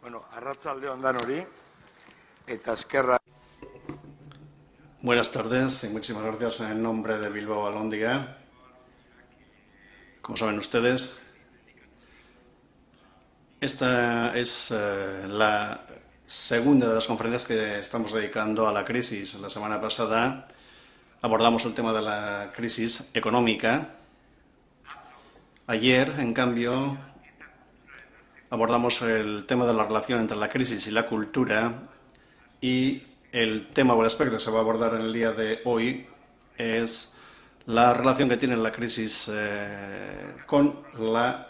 Bueno, arratsaldeon danori, eta eskerra. Buenas tardes y muchísimas gracias en nombre de Bilbao Alhóndiga. Como saben ustedes, esta es la segunda de las conferencias que estamos dedicando a la crisis. La semana pasada abordamos el tema de la crisis económica. Ayer, en cambio, abordamos el tema de la relación entre la crisis y la cultura, y el tema o el aspecto que se va a abordar en el día de hoy es la relación que tiene la crisis con la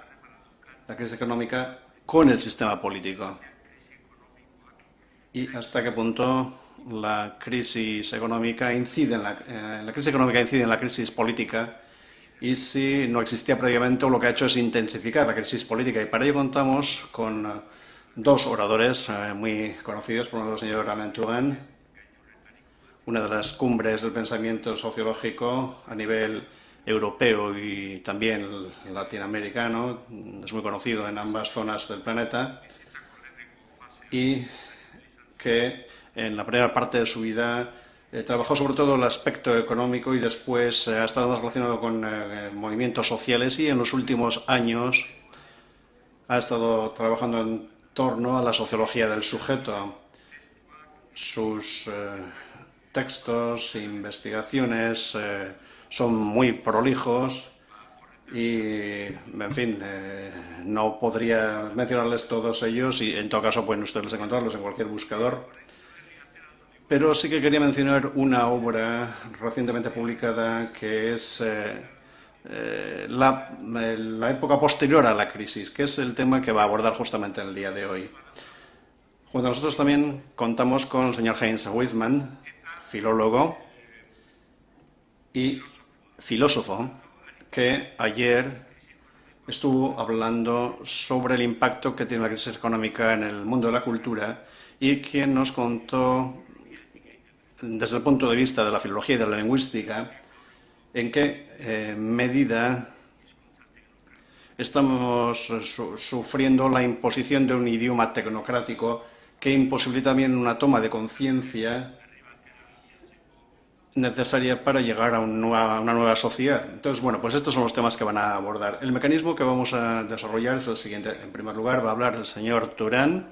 crisis económica con el sistema político y hasta qué punto la crisis económica incide en la crisis política, y si no existía previamente o lo que ha hecho es intensificar la crisis política. Y para ello contamos con dos oradores muy conocidos. Por un lado, el señor Alain Touraine, una de las cumbres del pensamiento sociológico a nivel europeo y también latinoamericano. Es muy conocido en ambas zonas del planeta y que en la primera parte de su vida trabajó sobre todo el aspecto económico y después ha estado más relacionado con movimientos sociales, y en los últimos años ha estado trabajando en torno a la sociología del sujeto. Sus textos e investigaciones son muy prolijos y, en fin, no podría mencionarles todos ellos, y en todo caso pueden ustedes encontrarlos en cualquier buscador. Pero sí que quería mencionar una obra recientemente publicada que es la época posterior a la crisis, que es el tema que va a abordar justamente en el día de hoy. Junto a nosotros también contamos con el señor Heinz Weizmann, filólogo y filósofo, que ayer estuvo hablando sobre el impacto que tiene la crisis económica en el mundo de la cultura, y quien nos contó desde el punto de vista de la filología y de la lingüística en qué medida estamos sufriendo la imposición de un idioma tecnocrático que imposibilita también una toma de conciencia necesaria para llegar a una nueva sociedad. Entonces, bueno, pues estos son los temas que van a abordar. El mecanismo que vamos a desarrollar es el siguiente. En primer lugar, va a hablar el señor Touraine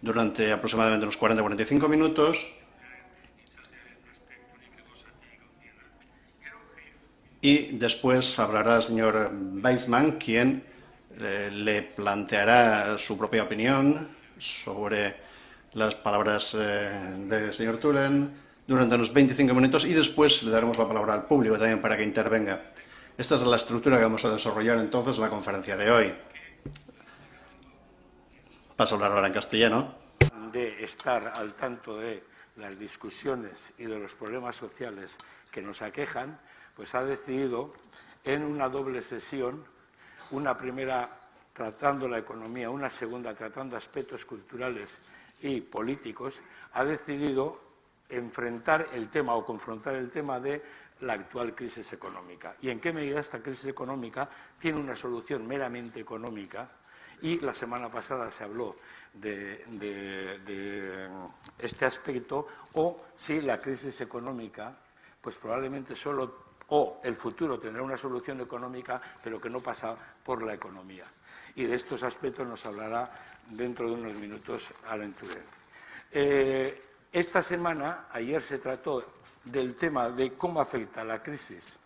durante aproximadamente unos 40-45 minutos. Y después hablará el señor Weizmann, quien le planteará su propia opinión sobre las palabras del señor Touraine durante unos 25 minutos, y después le daremos la palabra al público también para que intervenga. Esta es la estructura que vamos a desarrollar entonces en la conferencia de hoy. Paso a hablar ahora en castellano. De estar al tanto de las discusiones y de los problemas sociales que nos aquejan, pues ha decidido en una doble sesión, una primera tratando la economía, una segunda tratando aspectos culturales y políticos, ha decidido enfrentar el tema o confrontar el tema de la actual crisis económica y en qué medida esta crisis económica tiene una solución meramente económica. Y la semana pasada se habló de este aspecto, o si la crisis económica, pues probablemente solo, o el futuro tendrá una solución económica, pero que no pasa por la economía. Y de estos aspectos nos hablará dentro de unos minutos Alain Touraine. Esta semana, ayer se trató del tema de cómo afecta la crisis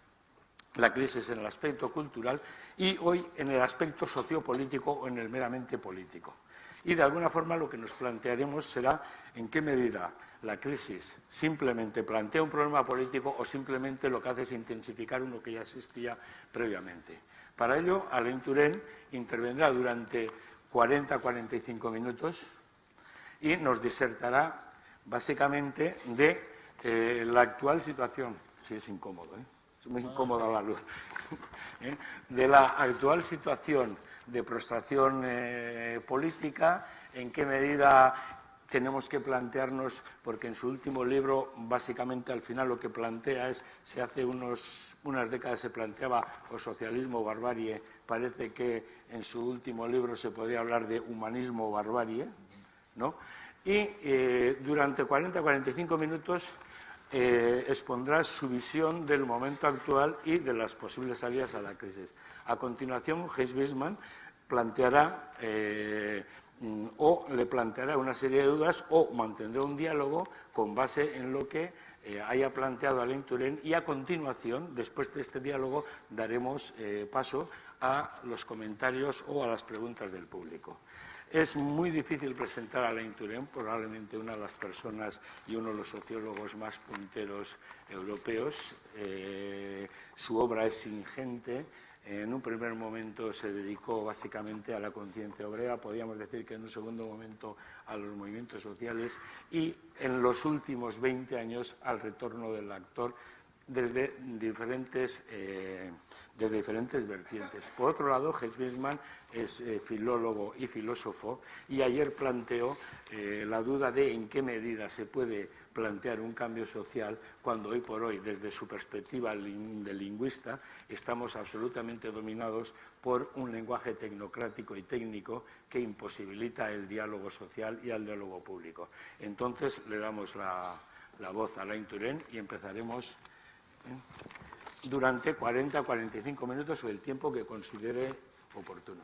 en el aspecto cultural, y hoy en el aspecto sociopolítico o en el meramente político. Y de alguna forma lo que nos plantearemos será en qué medida la crisis simplemente plantea un problema político o simplemente lo que hace es intensificar uno que ya existía previamente. Para ello, Alain Touraine intervendrá durante 40-45 minutos y nos disertará básicamente de la actual situación. Sí, es incómodo, ¿eh? Es muy incómoda la luz. De la actual situación de prostración política, en qué medida tenemos que plantearnos, porque en su último libro, básicamente al final lo que plantea es, si hace unas décadas se planteaba o socialismo o barbarie, parece que en su último libro se podría hablar de humanismo o barbarie, ¿no? Y durante 40-45 minutos expondrá su visión del momento actual y de las posibles salidas a la crisis. A continuación, Heinz Wiesmann planteará o le planteará una serie de dudas o mantendrá un diálogo con base en lo que haya planteado Alain Touraine, y a continuación, después de este diálogo, daremos paso a los comentarios o a las preguntas del público. Es muy difícil presentar a Alain Touraine, probablemente una de las personas y uno de los sociólogos más punteros europeos. Su obra es ingente. En un primer momento se dedicó básicamente a la conciencia obrera, podríamos decir que en un segundo momento a los movimientos sociales, y en los últimos 20 años al retorno del actor desde diferentes vertientes. Por otro lado, Heinz Wiesmann es filólogo y filósofo, y ayer planteó la duda de en qué medida se puede plantear un cambio social cuando hoy por hoy, desde su perspectiva de lingüista, estamos absolutamente dominados por un lenguaje tecnocrático y técnico que imposibilita el diálogo social y el diálogo público. Entonces, le damos la voz a Alain Touraine y empezaremos durante 40-45 minutos o el tiempo que considere oportuno.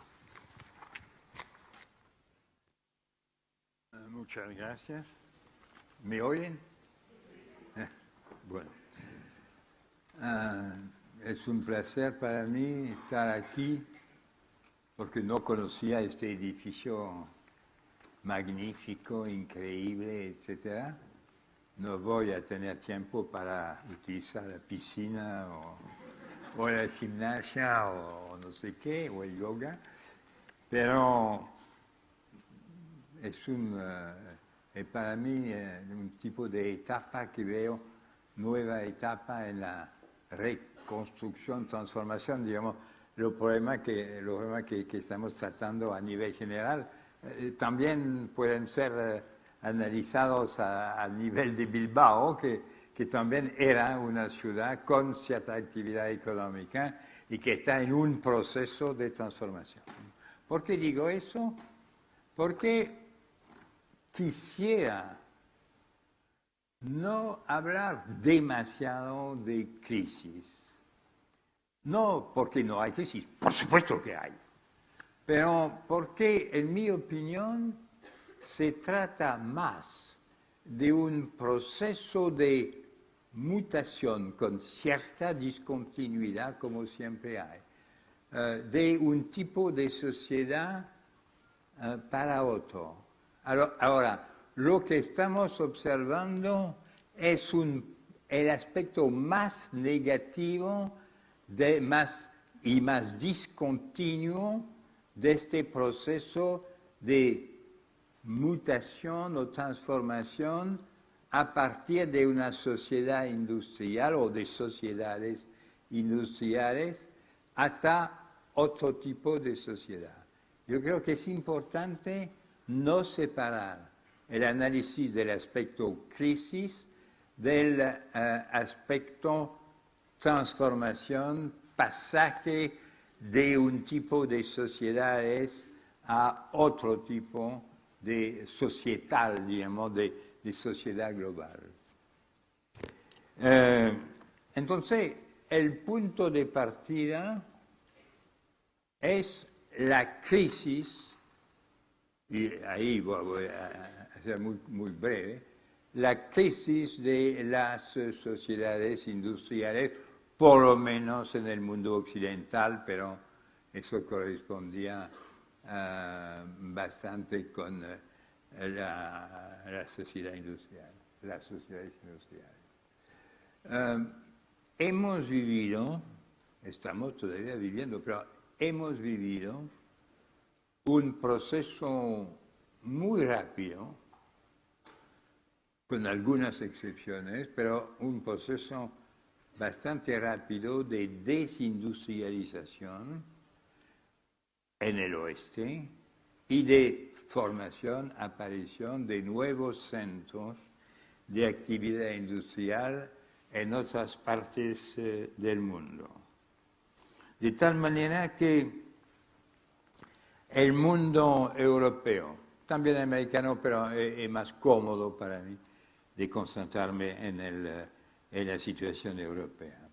Muchas gracias. ¿Me oyen? Bueno. Es un placer para mí estar aquí porque no conocía este edificio magnífico, increíble, etcétera. No voy a tener tiempo para utilizar la piscina o la gimnasia o no sé qué, o el yoga, pero es para mí un tipo de etapa que veo, nueva etapa en la reconstrucción, transformación, digamos, los problemas que estamos tratando a nivel general también pueden ser analizados a nivel de Bilbao, que también era una ciudad con cierta actividad económica y que está en un proceso de transformación. ¿Por qué digo eso? Porque quisiera no hablar demasiado de crisis. No porque no hay crisis, por supuesto que hay, pero porque, en mi opinión, se trata más de un proceso de mutación con cierta discontinuidad, como siempre hay, de un tipo de sociedad para otro. Ahora, lo que estamos observando es el aspecto más negativo y más discontinuo de este proceso de mutación o transformación a partir de una sociedad industrial o de sociedades industriales hasta otro tipo de sociedad. Yo creo que es importante no separar el análisis del aspecto crisis del aspecto transformación, pasaje de un tipo de sociedades a otro tipo de societal, digamos, de sociedad global. Entonces, el punto de partida es la crisis, y ahí voy a ser muy breve, la crisis de las sociedades industriales, por lo menos en el mundo occidental, pero eso correspondía bastante con la sociedad industrial, las sociedades industriales. Hemos vivido, estamos todavía viviendo, pero hemos vivido un proceso muy rápido, con algunas excepciones, pero un proceso bastante rápido de desindustrialización en el oeste y de formación, aparición de nuevos centros de actividad industrial en otras partes del mundo. De tal manera que el mundo europeo también americano, pero es más cómodo para mí de concentrarme en la situación europea.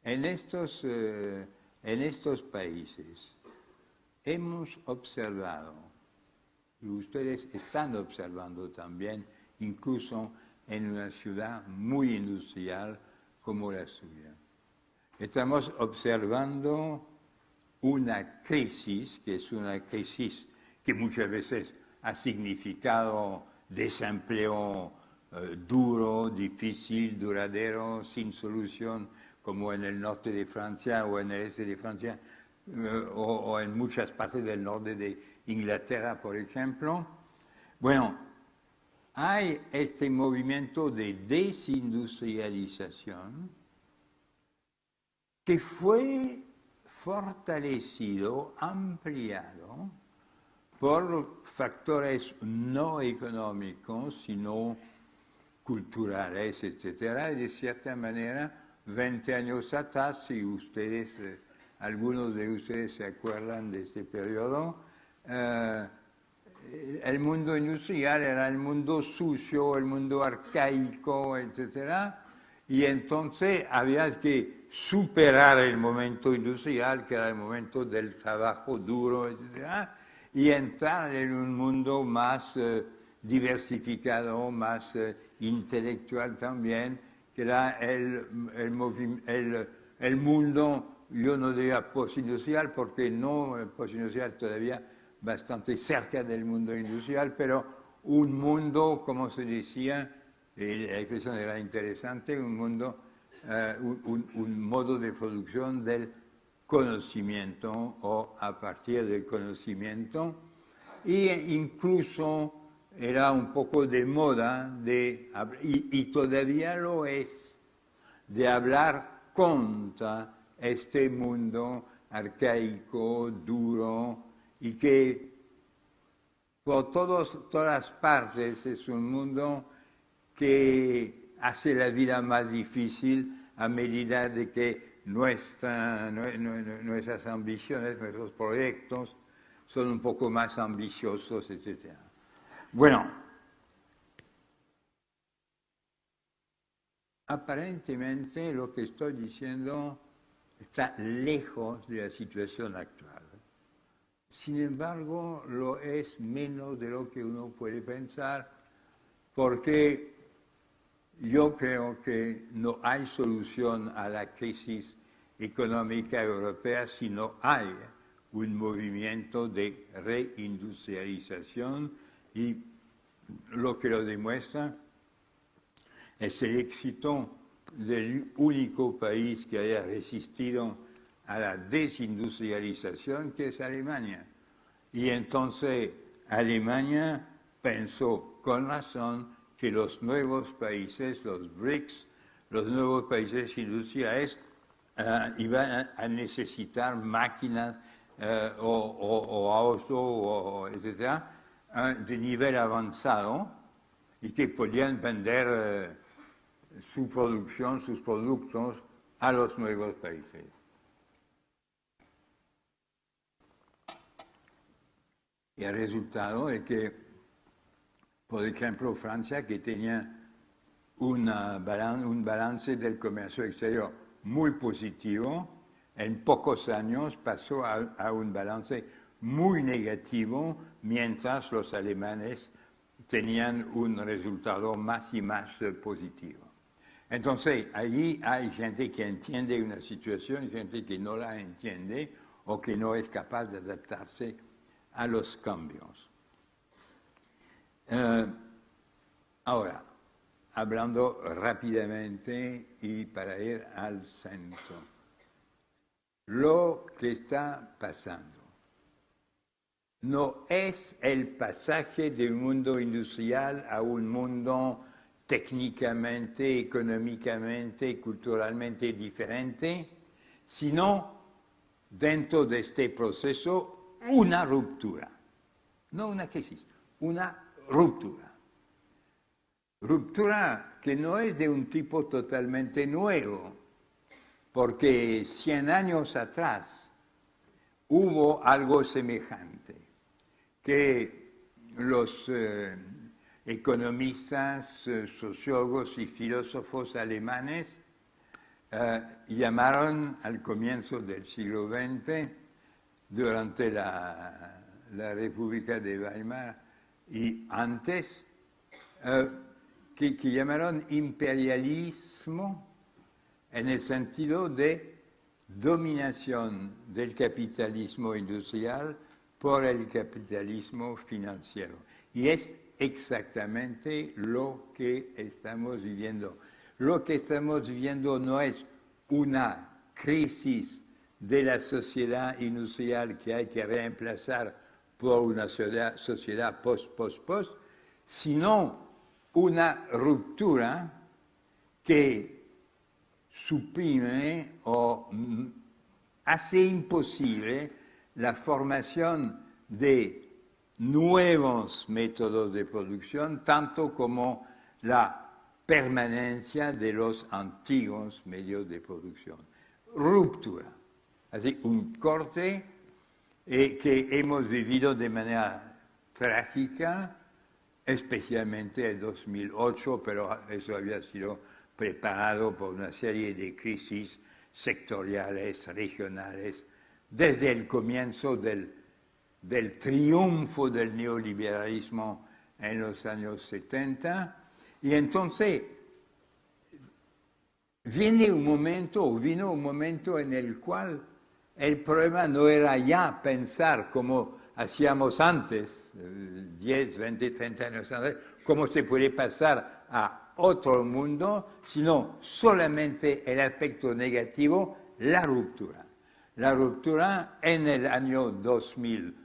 En estos países hemos observado, y ustedes están observando también, incluso en una ciudad muy industrial como la suya. Estamos observando una crisis, que es una crisis que muchas veces ha significado desempleo duro, difícil, duradero, sin solución, como en el norte de Francia o en el este de Francia, o en muchas partes del norte de Inglaterra, por ejemplo. Bueno, hay este movimiento de desindustrialización que fue fortalecido, ampliado por factores no económicos, sino culturales, etc. Y de cierta manera, 20 años atrás, si ustedes, algunos de ustedes se acuerdan de este periodo, el mundo industrial era el mundo sucio, el mundo arcaico, etc. Y entonces había que superar el momento industrial, que era el momento del trabajo duro, etc., y entrar en un mundo más diversificado, más intelectual también, que era el mundo, yo no diría postindustrial, porque no, el postindustrial todavía bastante cerca del mundo industrial, pero un mundo, como se decía, la expresión era interesante, un mundo, un modo de producción del conocimiento o a partir del conocimiento, e incluso era un poco de moda, y todavía lo es, de hablar contra este mundo arcaico, duro, y que por todas partes es un mundo que hace la vida más difícil a medida de que nuestras ambiciones, nuestros proyectos son un poco más ambiciosos, etc. Bueno, aparentemente lo que estoy diciendo está lejos de la situación actual. Sin embargo, lo es menos de lo que uno puede pensar, porque yo creo que no hay solución a la crisis económica europea si no hay un movimiento de reindustrialización, y lo que lo demuestra es el éxito del único país que haya resistido a la desindustrialización, que es Alemania. Y entonces Alemania pensó con razón que los nuevos países, los BRICS, los nuevos países industriales, iban a necesitar máquinas o autos, etc., de nivel avanzado, y que podían vender su producción, sus productos a los nuevos países. Y el resultado es que, por ejemplo, Francia, que tenía un balance del comercio exterior muy positivo, en pocos años pasó a un balance muy negativo, mientras los alemanes tenían un resultado más y más positivo. Entonces, allí hay gente que entiende una situación y gente que no la entiende o que no es capaz de adaptarse a los cambios. Ahora, hablando rápidamente y para ir al centro, lo que está pasando no es el pasaje de un mundo industrial a un mundo técnicamente, económicamente, culturalmente diferente, sino dentro de este proceso una ruptura, no una crisis, una ruptura. Ruptura que no es de un tipo totalmente nuevo, porque 100 años atrás hubo algo semejante, que los economistas, sociólogos y filósofos alemanes llamaron al comienzo del siglo XX, durante la República de Weimar y antes, que llamaron imperialismo en el sentido de dominación del capitalismo industrial por el capitalismo financiero. Y es exactamente lo que estamos viviendo. Lo que estamos viviendo no es una crisis de la sociedad industrial que hay que reemplazar por una sociedad post, sino una ruptura que suprime o hace imposible la formación de nuevos métodos de producción, tanto como la permanencia de los antiguos medios de producción. Ruptura. Así, un corte que hemos vivido de manera trágica, especialmente en 2008, pero eso había sido preparado por una serie de crisis sectoriales, regionales, desde el comienzo del triunfo del neoliberalismo en los años 70. Y entonces vino un momento en el cual el problema no era ya pensar como hacíamos antes, 10, 20, 30 años antes, cómo se puede pasar a otro mundo, sino solamente el aspecto negativo, la ruptura. La ruptura en el año 2000,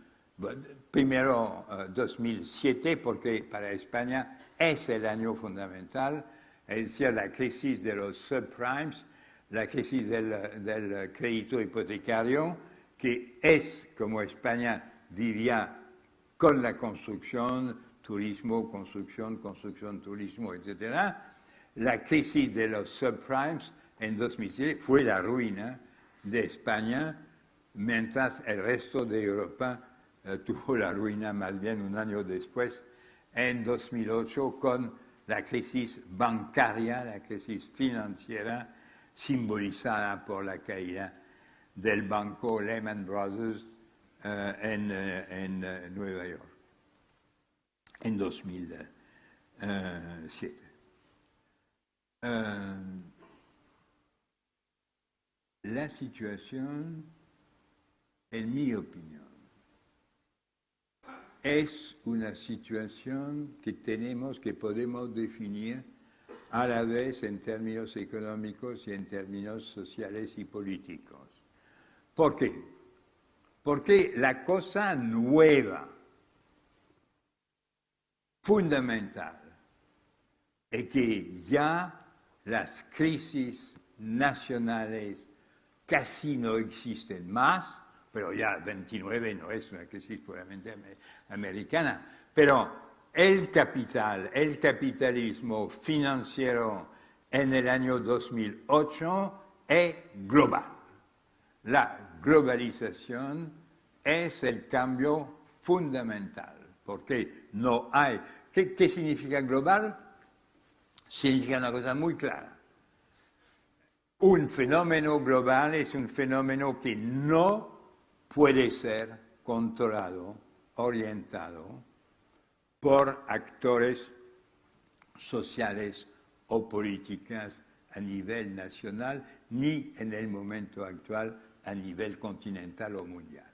primero 2007, porque para España es el año fundamental, es decir, la crisis de los subprimes, la crisis del crédito hipotecario, que es como España vivía con la construcción, turismo, construcción, turismo, etc. La crisis de los subprimes en 2007 fue la ruina de España, mientras el resto de Europa tuvo la ruina más bien un año después, en 2008, con la crisis bancaria, la crisis financiera, simbolizada por la caída del banco Lehman Brothers en Nueva York, en 2007. La situación, en mi opinión, es una situación que podemos definir a la vez en términos económicos y en términos sociales y políticos. ¿Por qué? Porque la cosa nueva, fundamental, es que ya las crisis nacionales casi no existen más, pero ya 29 no es una crisis puramente americana, pero el capitalismo financiero en el año 2008 es global. La globalización es el cambio fundamental, porque no hay... ¿Qué significa global? Significa una cosa muy clara. Un fenómeno global es un fenómeno que no puede ser controlado, orientado por actores sociales o políticas a nivel nacional, ni en el momento actual a nivel continental o mundial.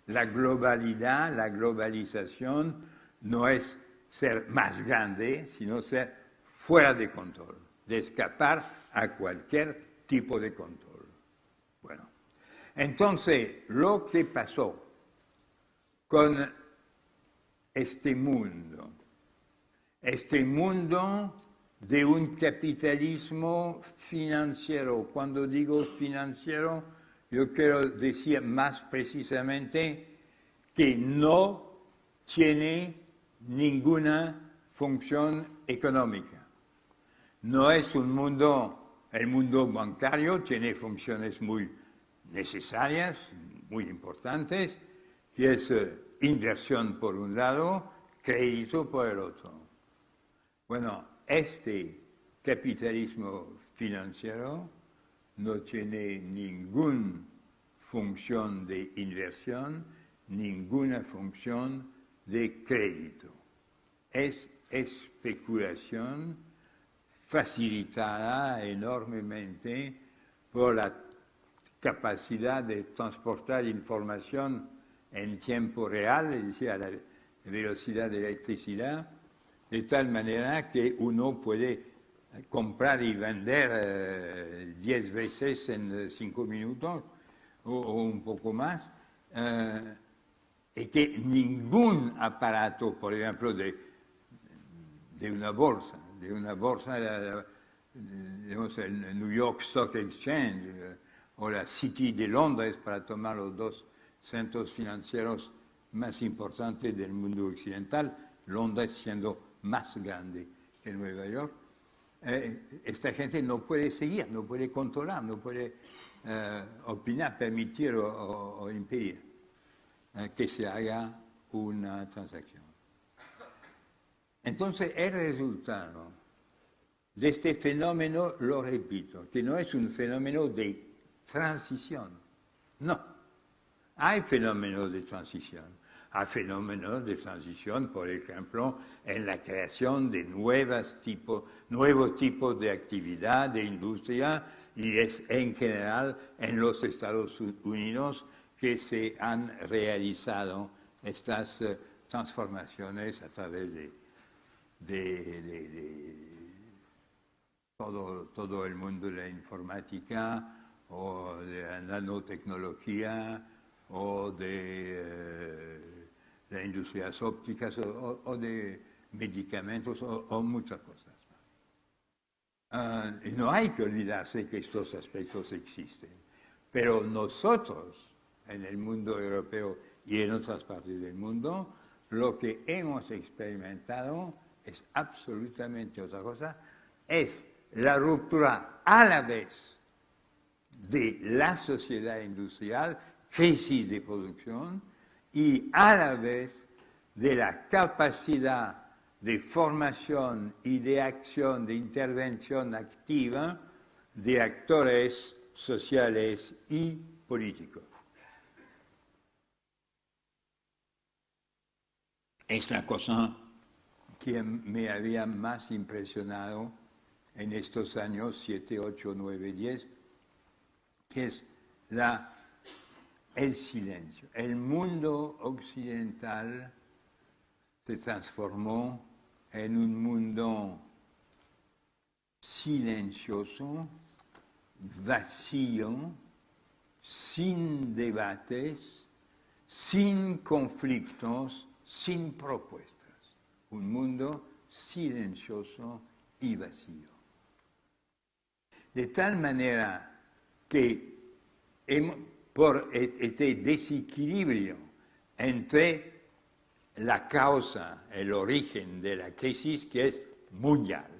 La globalidad, la globalización, no es ser más grande, sino ser fuera de control, de escapar a cualquier tipo de control. Bueno, entonces, lo que pasó con este mundo de un capitalismo financiero. Cuando digo financiero, yo quiero decir más precisamente que no tiene ninguna función económica. No es un mundo, el mundo bancario tiene funciones muy necesarias, muy importantes, que es inversión por un lado, crédito por el otro. Bueno, este capitalismo financiero no tiene ninguna función de inversión, ninguna función de crédito. Es especulación facilitada enormemente por la capacidad de transportar información en tiempo real, es decir, a la velocidad de la electricidad, de tal manera que uno puede comprar y vender 10 veces en 5 minutos o un poco más, y que ningún aparato, por ejemplo, de una bolsa, digamos, el New York Stock Exchange o la City de Londres, para tomar los dos centros financieros más importantes del mundo occidental, Londres siendo más grande que Nueva York, esta gente no puede seguir, no puede controlar, no puede opinar, permitir o impedir que se haga una transacción. Entonces, el resultado de este fenómeno, lo repito, que no es un fenómeno de transición, no. Hay fenómenos de transición. Hay fenómenos de transición, por ejemplo, en la creación de nuevos tipos de actividad, de industria, y es en general en los Estados Unidos que se han realizado estas transformaciones a través de todo el mundo de la informática o de la nanotecnología o de las industrias ópticas o de medicamentos o muchas cosas. Y no hay que olvidarse que estos aspectos existen, pero nosotros en el mundo europeo y en otras partes del mundo, lo que hemos experimentado es absolutamente otra cosa, es la ruptura a la vez de la sociedad industrial, crisis de producción, y a la vez de la capacidad de formación y de acción, de intervención activa de actores sociales y políticos. Es la cosa que me había más impresionado en estos años 7, 8, 9, 10, que es el silencio. El mundo occidental se transformó en un mundo silencioso, vacío, sin debates, sin conflictos, sin propuestas. Un mundo silencioso y vacío. De tal manera que por este desequilibrio entre la causa, el origen de la crisis, que es mundial,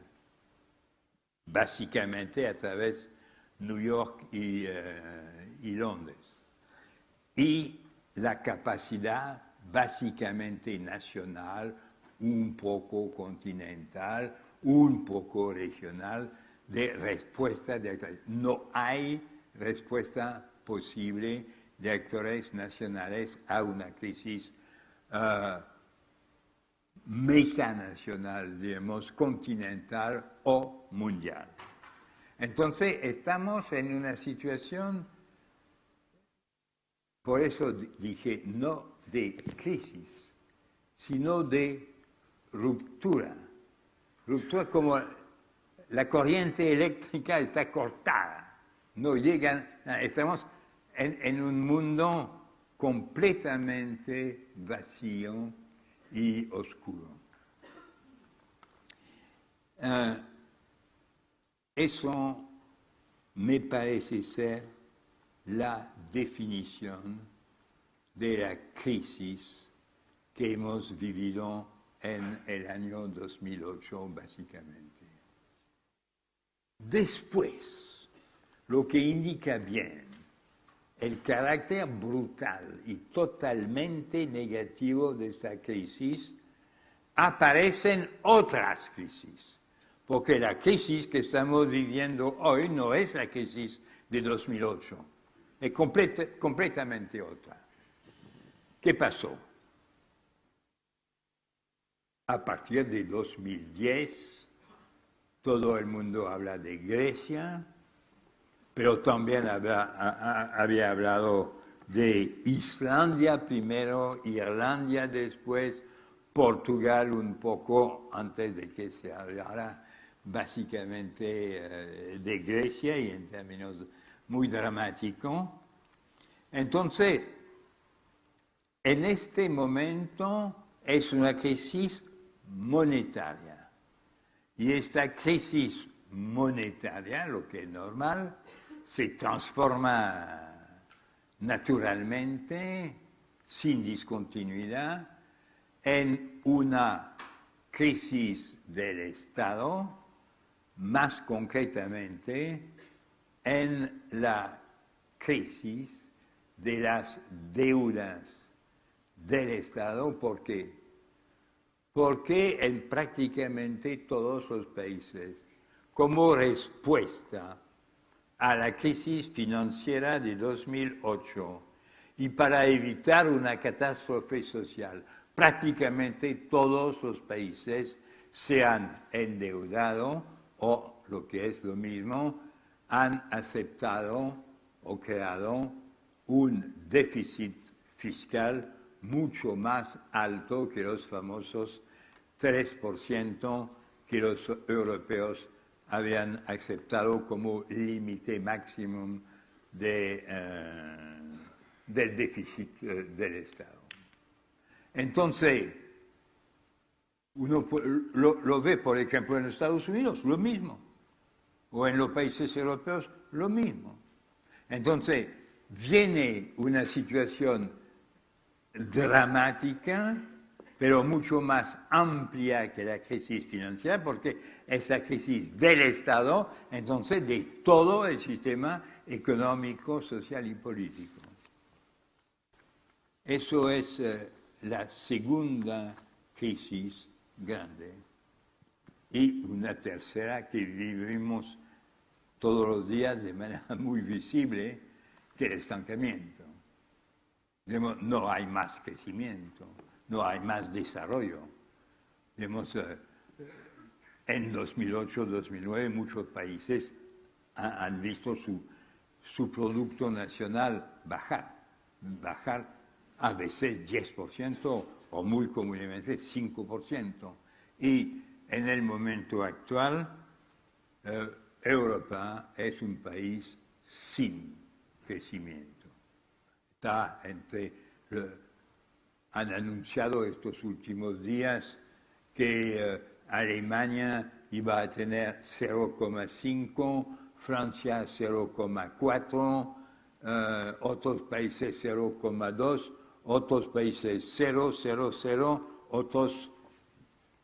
básicamente a través de New York y Londres, y la capacidad básicamente nacional, un poco continental, un poco regional, de respuesta de actores. No hay respuesta posible de actores nacionales a una crisis metanacional, digamos, continental o mundial. Entonces, estamos en una situación, por eso dije, no de crisis, sino de ruptura. Ruptura como la corriente eléctrica está cortada, no llegan, estamos en un mundo completamente vacío y oscuro. Eso me parece ser la definición de la crisis que hemos vivido en el año 2008, básicamente. Después, lo que indica bien el carácter brutal y totalmente negativo de esta crisis aparecen otras crisis, porque la crisis que estamos viviendo hoy no es la crisis de 2008, es completamente otra. ¿Qué pasó? A partir de 2010, todo el mundo habla de Grecia, pero también había hablado de Islandia primero, Irlanda después, Portugal un poco antes de que se hablara básicamente de Grecia y en términos muy dramáticos. Entonces, en este momento es una crisis monetaria. Y esta crisis monetaria, lo que es normal, se transforma naturalmente, sin discontinuidad, en una crisis del Estado, más concretamente en la crisis de las deudas del Estado. ¿Por qué? Porque en prácticamente todos los países, como respuesta a la crisis financiera de 2008 y para evitar una catástrofe social, prácticamente todos los países se han endeudado o, lo que es lo mismo, han aceptado o creado un déficit fiscal mucho más alto que los famosos 3% que los europeos habían aceptado como límite máximo del déficit del Estado. Entonces, uno lo ve, por ejemplo, en Estados Unidos, lo mismo, o en los países europeos, lo mismo. Entonces, viene una situación dramática, pero mucho más amplia que la crisis financiera, porque es la crisis del Estado, entonces de todo el sistema económico, social y político. Eso es la segunda crisis grande. Y una tercera que vivimos todos los días de manera muy visible, que el estancamiento. No hay más crecimiento, no hay más desarrollo. En 2008-2009 muchos países han visto su Producto Nacional bajar a veces 10% o muy comúnmente 5%. Y en el momento actual, Europa es un país sin crecimiento. Han anunciado estos últimos días que Alemania iba a tener 0,5, Francia 0,4, otros países 0,2, otros países 0, 0, 0, otros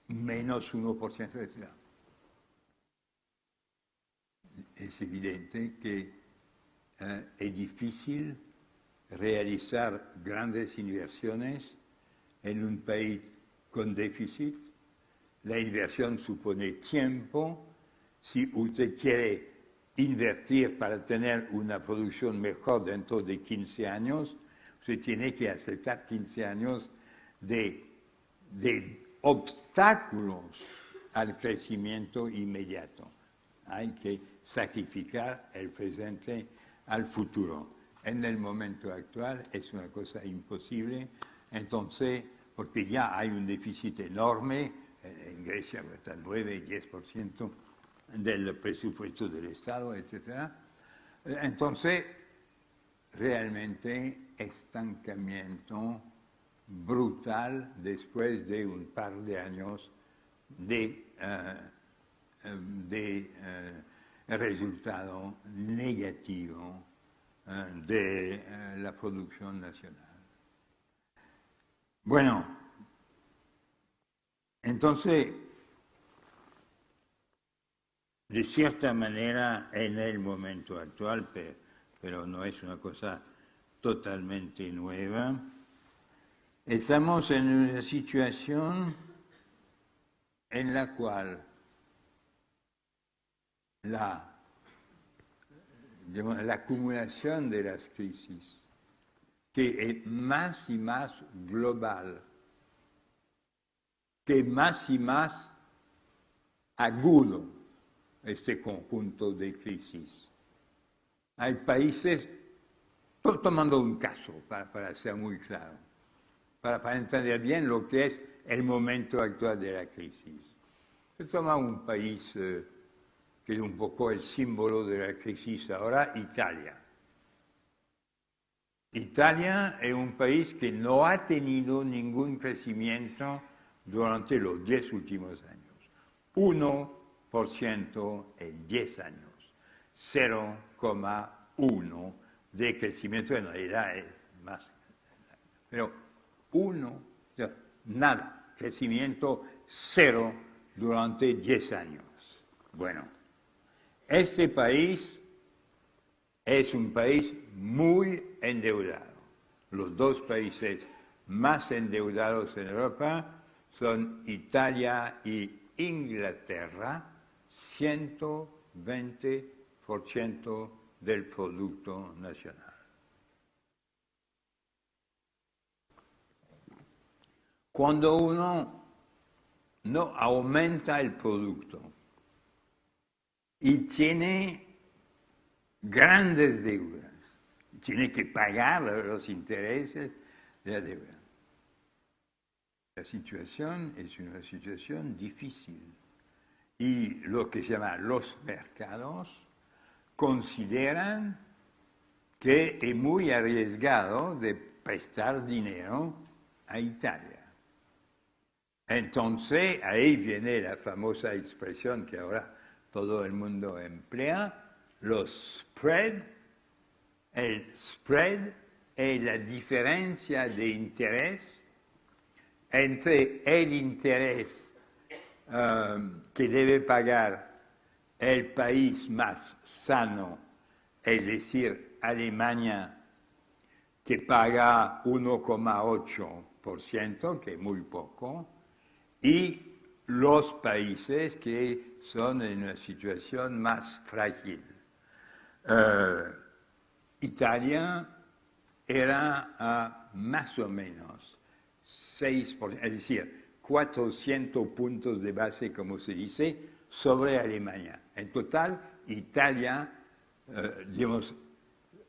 menos 1%, etc. Es evidente que es difícil realizar grandes inversiones en un país con déficit. La inversión supone tiempo. Si usted quiere invertir para tener una producción mejor dentro de 15 años, usted tiene que aceptar 15 años de obstáculos al crecimiento inmediato. Hay que sacrificar el presente al futuro. En el momento actual es una cosa imposible, entonces, porque ya hay un déficit enorme, en Grecia está 9-10% del presupuesto del Estado, etc. Entonces, realmente estancamiento brutal después de un par de años de resultado negativo de la producción nacional. Bueno, entonces, de cierta manera, en el momento actual, pero no es una cosa totalmente nueva, estamos en una situación en la cual la acumulación de las crisis, que es más y más global, que más y más agudo este conjunto de crisis. Hay países, tomando un caso para ser muy claro, para entender bien lo que es el momento actual de la crisis. Se toma un país que es un poco el símbolo de la crisis ahora, Italia. Italia es un país que no ha tenido ningún crecimiento durante los 10 últimos años. 1% en 10 años. 0,1 de crecimiento, en realidad es más. Pero nada. Crecimiento cero durante 10 años. Bueno, este país es un país muy endeudado. Los dos países más endeudados en Europa son Italia y Inglaterra, 120% del Producto Nacional. Cuando uno no aumenta el producto y tiene grandes deudas, tiene que pagar los intereses de la deuda. La situación es una situación difícil y lo que se llama los mercados consideran que es muy arriesgado de prestar dinero a Italia. Entonces ahí viene la famosa expresión que ahora todo el mundo emplea, los spread. El spread es la diferencia de interés entre el interés que debe pagar el país más sano, es decir, Alemania, que paga 1,8%, que es muy poco, y los países que son en una situación más frágil. Italia era más o menos 6%, es decir, 400 puntos de base, como se dice, sobre Alemania. En total, Italia,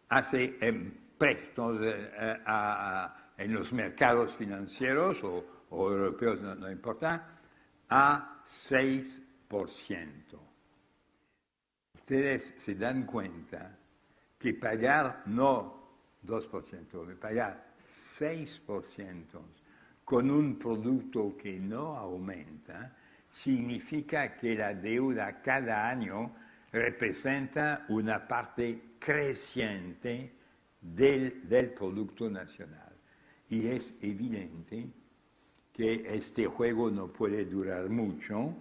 hace préstamos en los mercados financieros o europeos, no importa, a 6%. Ustedes se dan cuenta que pagar no 2%, pagar 6% con un producto que no aumenta, significa que la deuda cada año representa una parte creciente del Producto Nacional. Y es evidente que este juego no puede durar mucho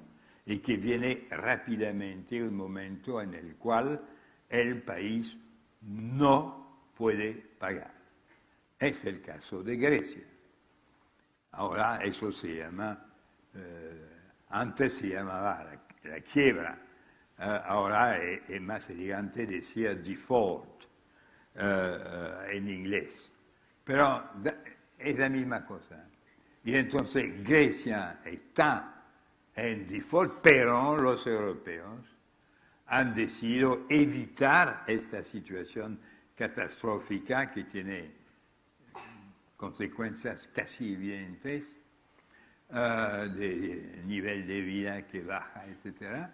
y que viene rápidamente un momento en el cual el país no puede pagar. Es el caso de Grecia. Ahora eso se llama, antes se llamaba la quiebra, ahora es más elegante decir default en inglés. Pero es la misma cosa. Y entonces Grecia está en default, pero los europeos han decidido evitar esta situación catastrófica que tiene consecuencias casi evidentes de nivel de vida que baja, etc.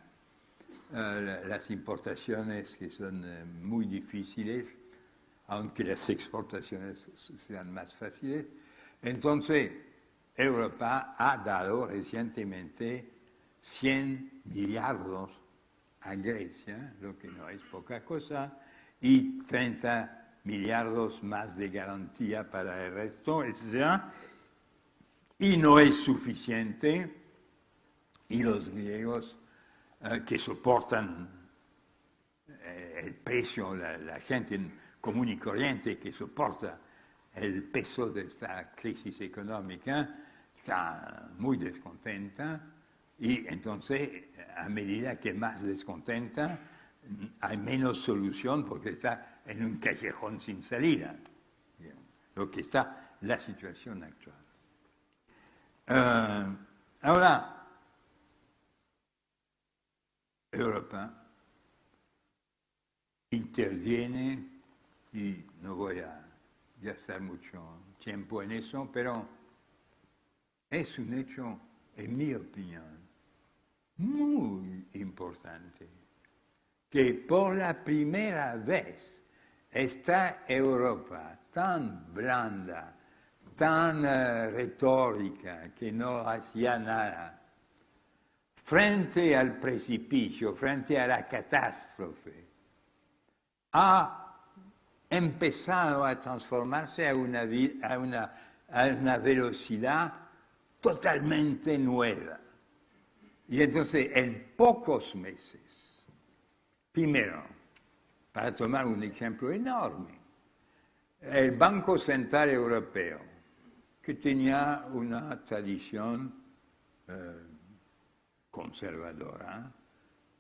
Las importaciones que son muy difíciles, aunque las exportaciones sean más fáciles. Entonces, Europa ha dado recientemente 100 millardos a Grecia, lo que no es poca cosa, y 30 millardos más de garantía para el resto, etc. Y no es suficiente, y los griegos que soportan el precio, la gente común y corriente que soporta el peso de esta crisis económica, está muy descontenta, Y entonces, a medida que más descontenta, hay menos solución porque está en un callejón sin salida. Lo que está la situación actual. Ahora, Europa interviene, y no voy a gastar mucho tiempo en eso, pero es un hecho, en mi opinión, muy importante, que por la primera vez esta Europa tan blanda, tan retórica, que no hacía nada, frente al precipicio, frente a la catástrofe, ha empezado a transformarse a una velocidad totalmente nueva. Y entonces, en pocos meses, primero, para tomar un ejemplo enorme, el Banco Central Europeo, que tenía una tradición conservadora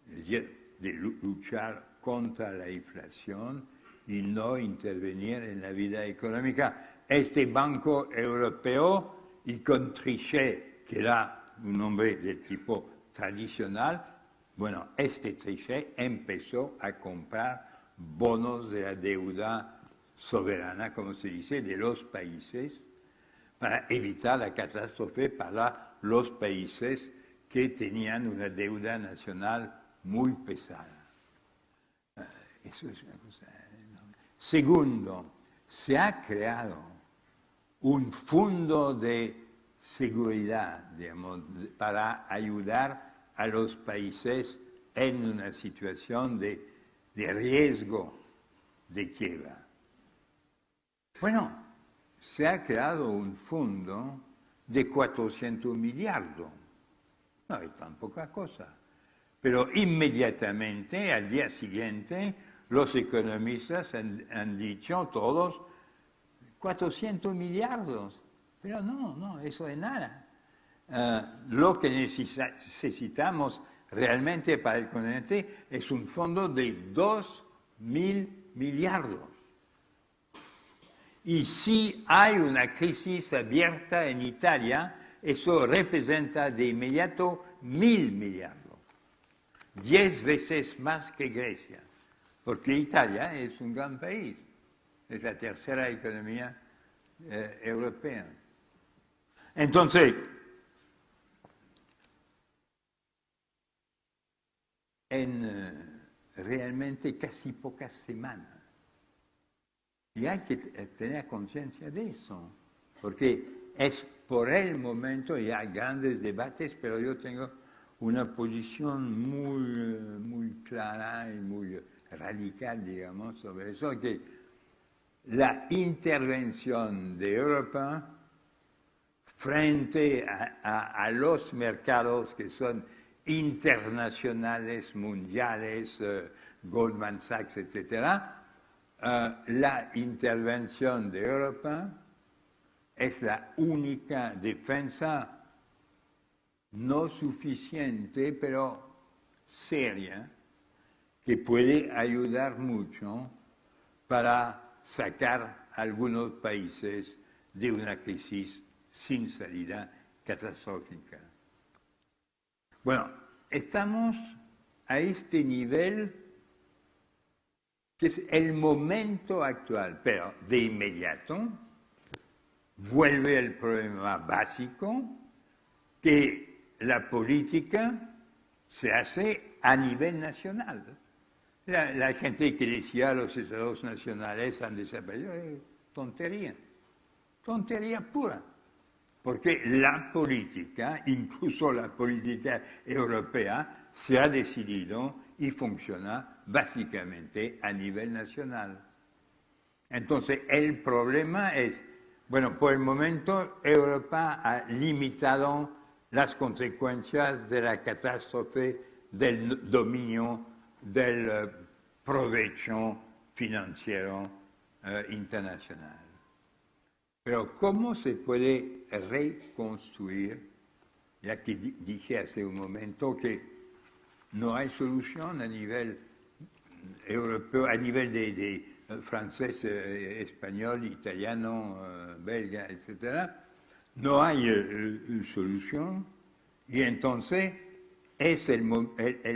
de luchar contra la inflación y no intervenir en la vida económica. Este Banco Europeo, y con Trichet, que era un hombre de tipo tradicional, bueno, este Trichet empezó a comprar bonos de la deuda soberana, como se dice, de los países, para evitar la catástrofe para los países que tenían una deuda nacional muy pesada. Eso es una cosa enorme. Segundo, se ha creado un fondo de seguridad, digamos, para ayudar a los países en una situación de riesgo de quiebra. Bueno, se ha creado un fondo de 400 millardos. No es tan poca cosa. Pero inmediatamente, al día siguiente, los economistas han dicho todos 400 millardos. Pero no, eso es nada. Lo que necesitamos realmente para el continente es un fondo de 2.000 millardos. Y si hay una crisis abierta en Italia, eso representa de inmediato 1.000 millardos. 10 veces más que Grecia, porque Italia es un gran país, es la tercera economía europea. Entonces, en realmente casi pocas semanas, y hay que tener conciencia de eso, porque es por el momento, y hay grandes debates, pero yo tengo una posición muy clara y muy radical, digamos, sobre eso, que la intervención de Europa frente a los mercados que son internacionales, mundiales, Goldman Sachs, etc., la intervención de Europa es la única defensa no suficiente, pero seria, que puede ayudar mucho para sacar a algunos países de una crisis sin salida catastrófica. Bueno, estamos a este nivel que es el momento actual, pero de inmediato vuelve el problema básico que la política se hace a nivel nacional. La gente que decía los estados nacionales han desaparecido, tontería pura. Porque la política, incluso la política europea, se ha decidido y funciona básicamente a nivel nacional. Entonces, el problema es, bueno, por el momento Europa ha limitado las consecuencias de la catástrofe del dominio del provecho financiero internacional. Pero ¿cómo se puede reconstruir ya que dije hace un momento que no hay solución a nivel europeo, a nivel de francés, español, italiano, belga, etc. No hay solución y entonces es el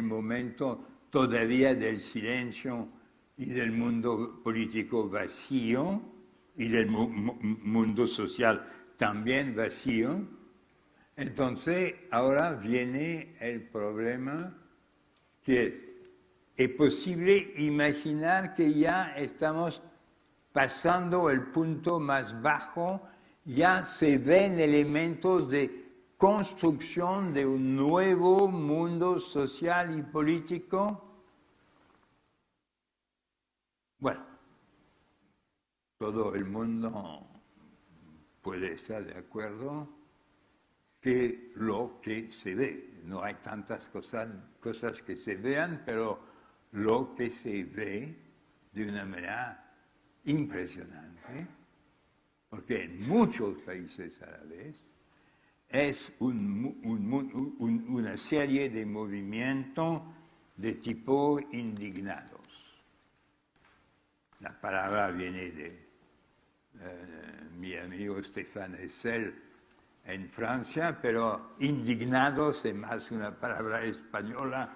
momento todavía del silencio y del mundo político vacío y del mundo social también vacío. Entonces ahora viene el problema que es posible imaginar que ya estamos pasando el punto más bajo, ya se ven elementos de construcción de un nuevo mundo social y político. Bueno, todo el mundo puede estar de acuerdo que lo que se ve, no hay tantas cosas que se vean, pero lo que se ve de una manera impresionante, porque en muchos países árabes es una serie de movimientos de tipo indignados. La palabra viene de mi amigo Stéphane Hessel en Francia, pero indignados es más una palabra española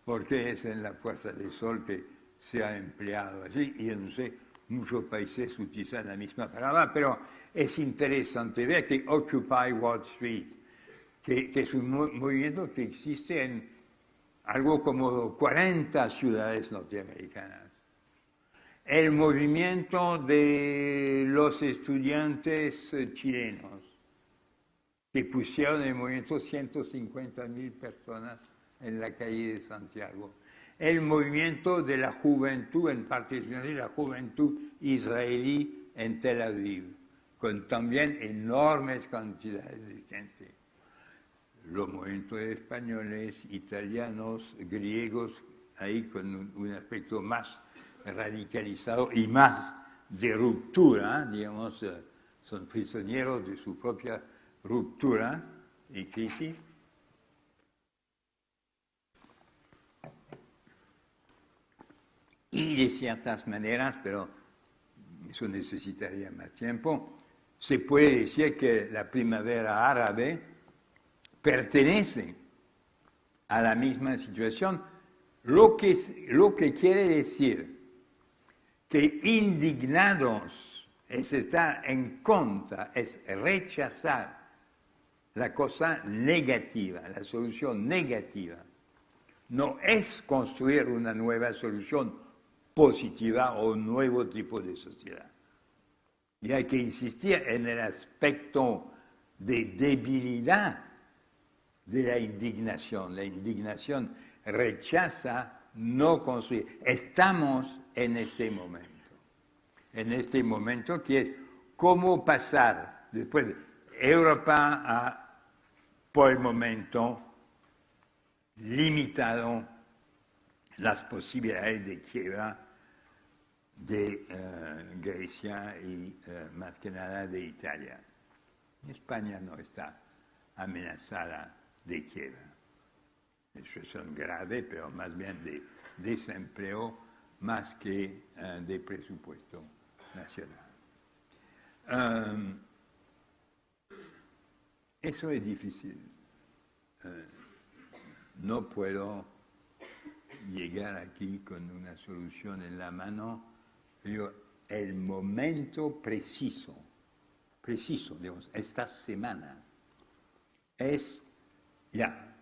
porque es en la Puerta del Sol que se ha empleado allí y no sé, muchos países utilizan la misma palabra, pero es interesante ver que Occupy Wall Street, que es un movimiento que existe en algo como 40 ciudades norteamericanas. El movimiento de los estudiantes chilenos, que pusieron en el movimiento 150.000 personas en la calle de Santiago. El movimiento de la juventud, en particular la juventud israelí en Tel Aviv, con también enormes cantidades de gente. Los movimientos españoles, italianos, griegos, ahí con un aspecto más radicalizado y más de ruptura, digamos, son prisioneros de su propia ruptura y crisis. Y de ciertas maneras, pero eso necesitaría más tiempo, se puede decir que la primavera árabe pertenece a la misma situación, lo que quiere decir que indignados es estar en contra, es rechazar la cosa negativa, la solución negativa. No es construir una nueva solución positiva o un nuevo tipo de sociedad. Y hay que insistir en el aspecto de debilidad de la indignación. La indignación rechaza no construir. Estamos en este momento que es cómo pasar después de Europa a, por el momento, limitado las posibilidades de quiebra de Grecia y más que nada de Italia. España no está amenazada de quiebra. Eso es grave, pero más bien de desempleo más que de presupuesto nacional. Eso es difícil. No puedo llegar aquí con una solución en la mano, pero el momento preciso, digamos, esta semana, es ya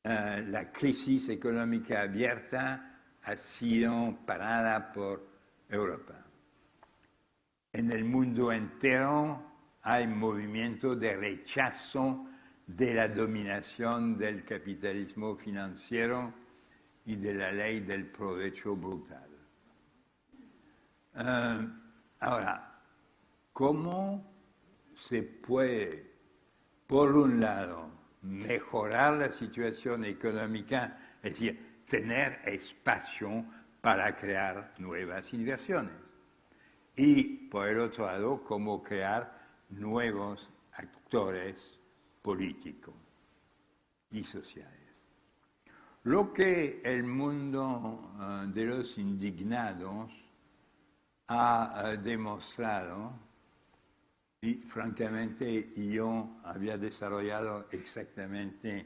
la crisis económica abierta ha sido parada por Europa. En el mundo entero hay movimiento de rechazo de la dominación del capitalismo financiero y de la ley del provecho brutal. Ahora, ¿cómo se puede, por un lado, mejorar la situación económica, es decir, tener espacio para crear nuevas inversiones? Y, por el otro lado, cómo crear nuevos actores políticos y sociales. Lo que el mundo de los indignados ha demostrado, y francamente yo había desarrollado exactamente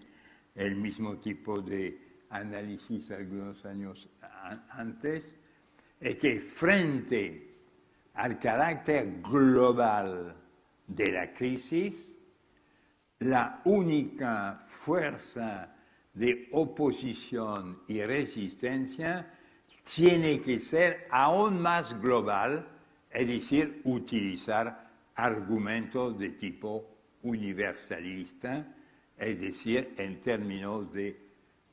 el mismo tipo de análisis algunos años antes, es que frente al carácter global de la crisis, la única fuerza de oposición y resistencia tiene que ser aún más global, es decir, utilizar argumentos de tipo universalista, es decir, en términos de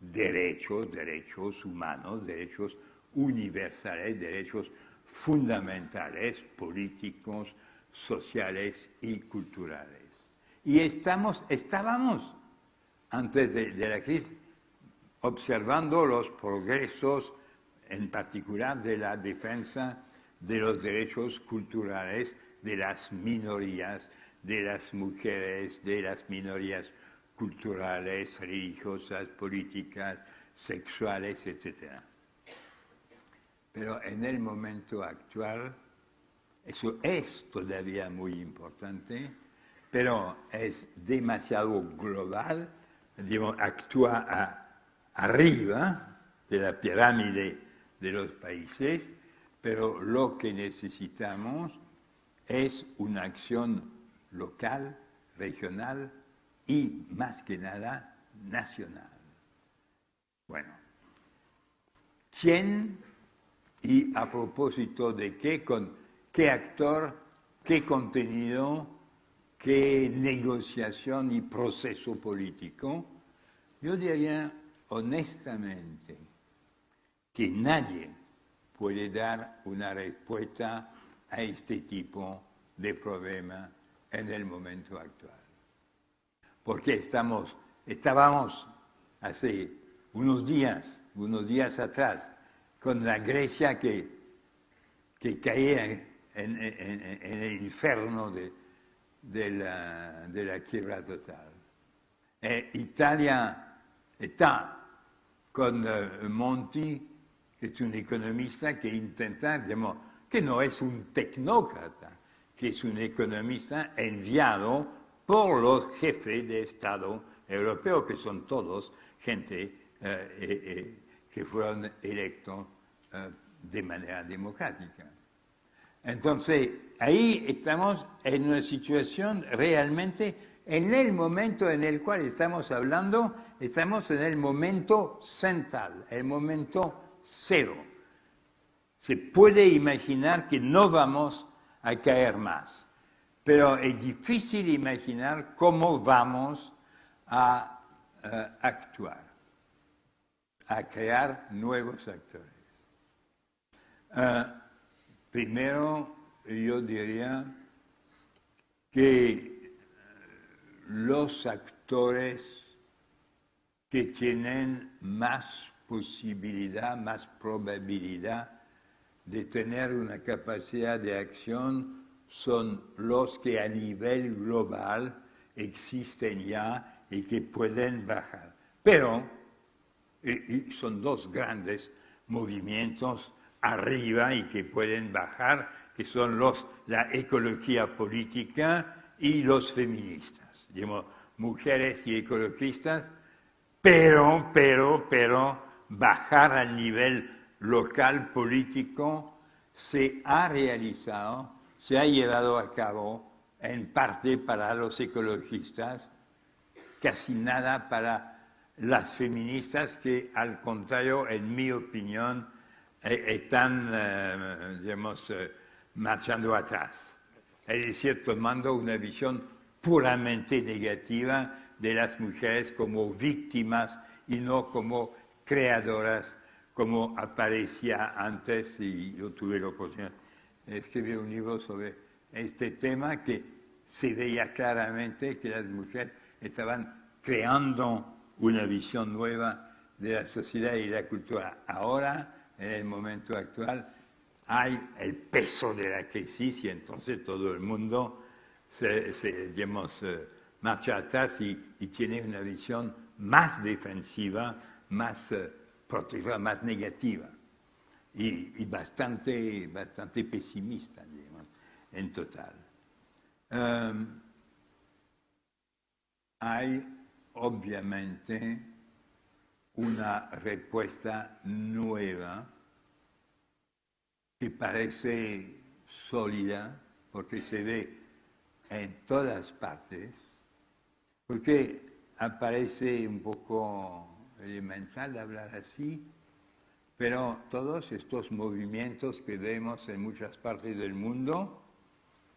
derechos humanos, derechos universales, derechos fundamentales, políticos, sociales y culturales. Y estábamos, antes de la crisis, observando los progresos, en particular de la defensa de los derechos culturales de las minorías, de las mujeres, de las minorías culturales, religiosas, políticas, sexuales, etc. Pero en el momento actual, eso es todavía muy importante, pero es demasiado global, digamos, actúa arriba de la pirámide de los países, pero lo que necesitamos es una acción local, regional y, más que nada, nacional. Bueno, ¿quién y a propósito de qué actor, qué contenido, qué negociación y proceso político? Yo diría honestamente que nadie puede dar una respuesta a este tipo de problema en el momento actual. Porque estábamos hace unos días atrás con la Grecia que caía en el infierno de la quiebra total. Italia está con Monti, que es un economista que intenta, digamos, que no es un tecnócrata, que es un economista enviado por los jefes de Estado europeos, que son todos gente que fueron electos de manera democrática. Entonces, ahí estamos en una situación realmente, en el momento en el cual estamos hablando, estamos en el momento central, el momento cero. Se puede imaginar que no vamos a caer más, pero es difícil imaginar cómo vamos a actuar, a crear nuevos actores. Primero, yo diría que los actores que tienen más posibilidad, más probabilidad de tener una capacidad de acción son los que a nivel global existen ya y que pueden bajar. Pero y son dos grandes movimientos arriba y que pueden bajar, que son la ecología política y los feministas, digamos, mujeres y ecologistas, pero bajar al nivel local político se ha realizado, se ha llevado a cabo en parte para los ecologistas, casi nada para las feministas que, al contrario, en mi opinión, están, digamos, marchando atrás. Es decir, tomando una visión puramente negativa de las mujeres como víctimas y no como creadoras, como aparecía antes, y yo tuve la oportunidad de escribir un libro sobre este tema, que se veía claramente que las mujeres estaban creando una visión nueva de la sociedad y la cultura. Ahora, en el momento actual, hay el peso de la crisis y entonces todo el mundo se marcha atrás y tiene una visión más defensiva, más protectora, más negativa y bastante pesimista, digamos, en total. Hay obviamente una respuesta nueva que parece sólida porque se ve en todas partes, porque aparece un poco elemental hablar así, pero todos estos movimientos que vemos en muchas partes del mundo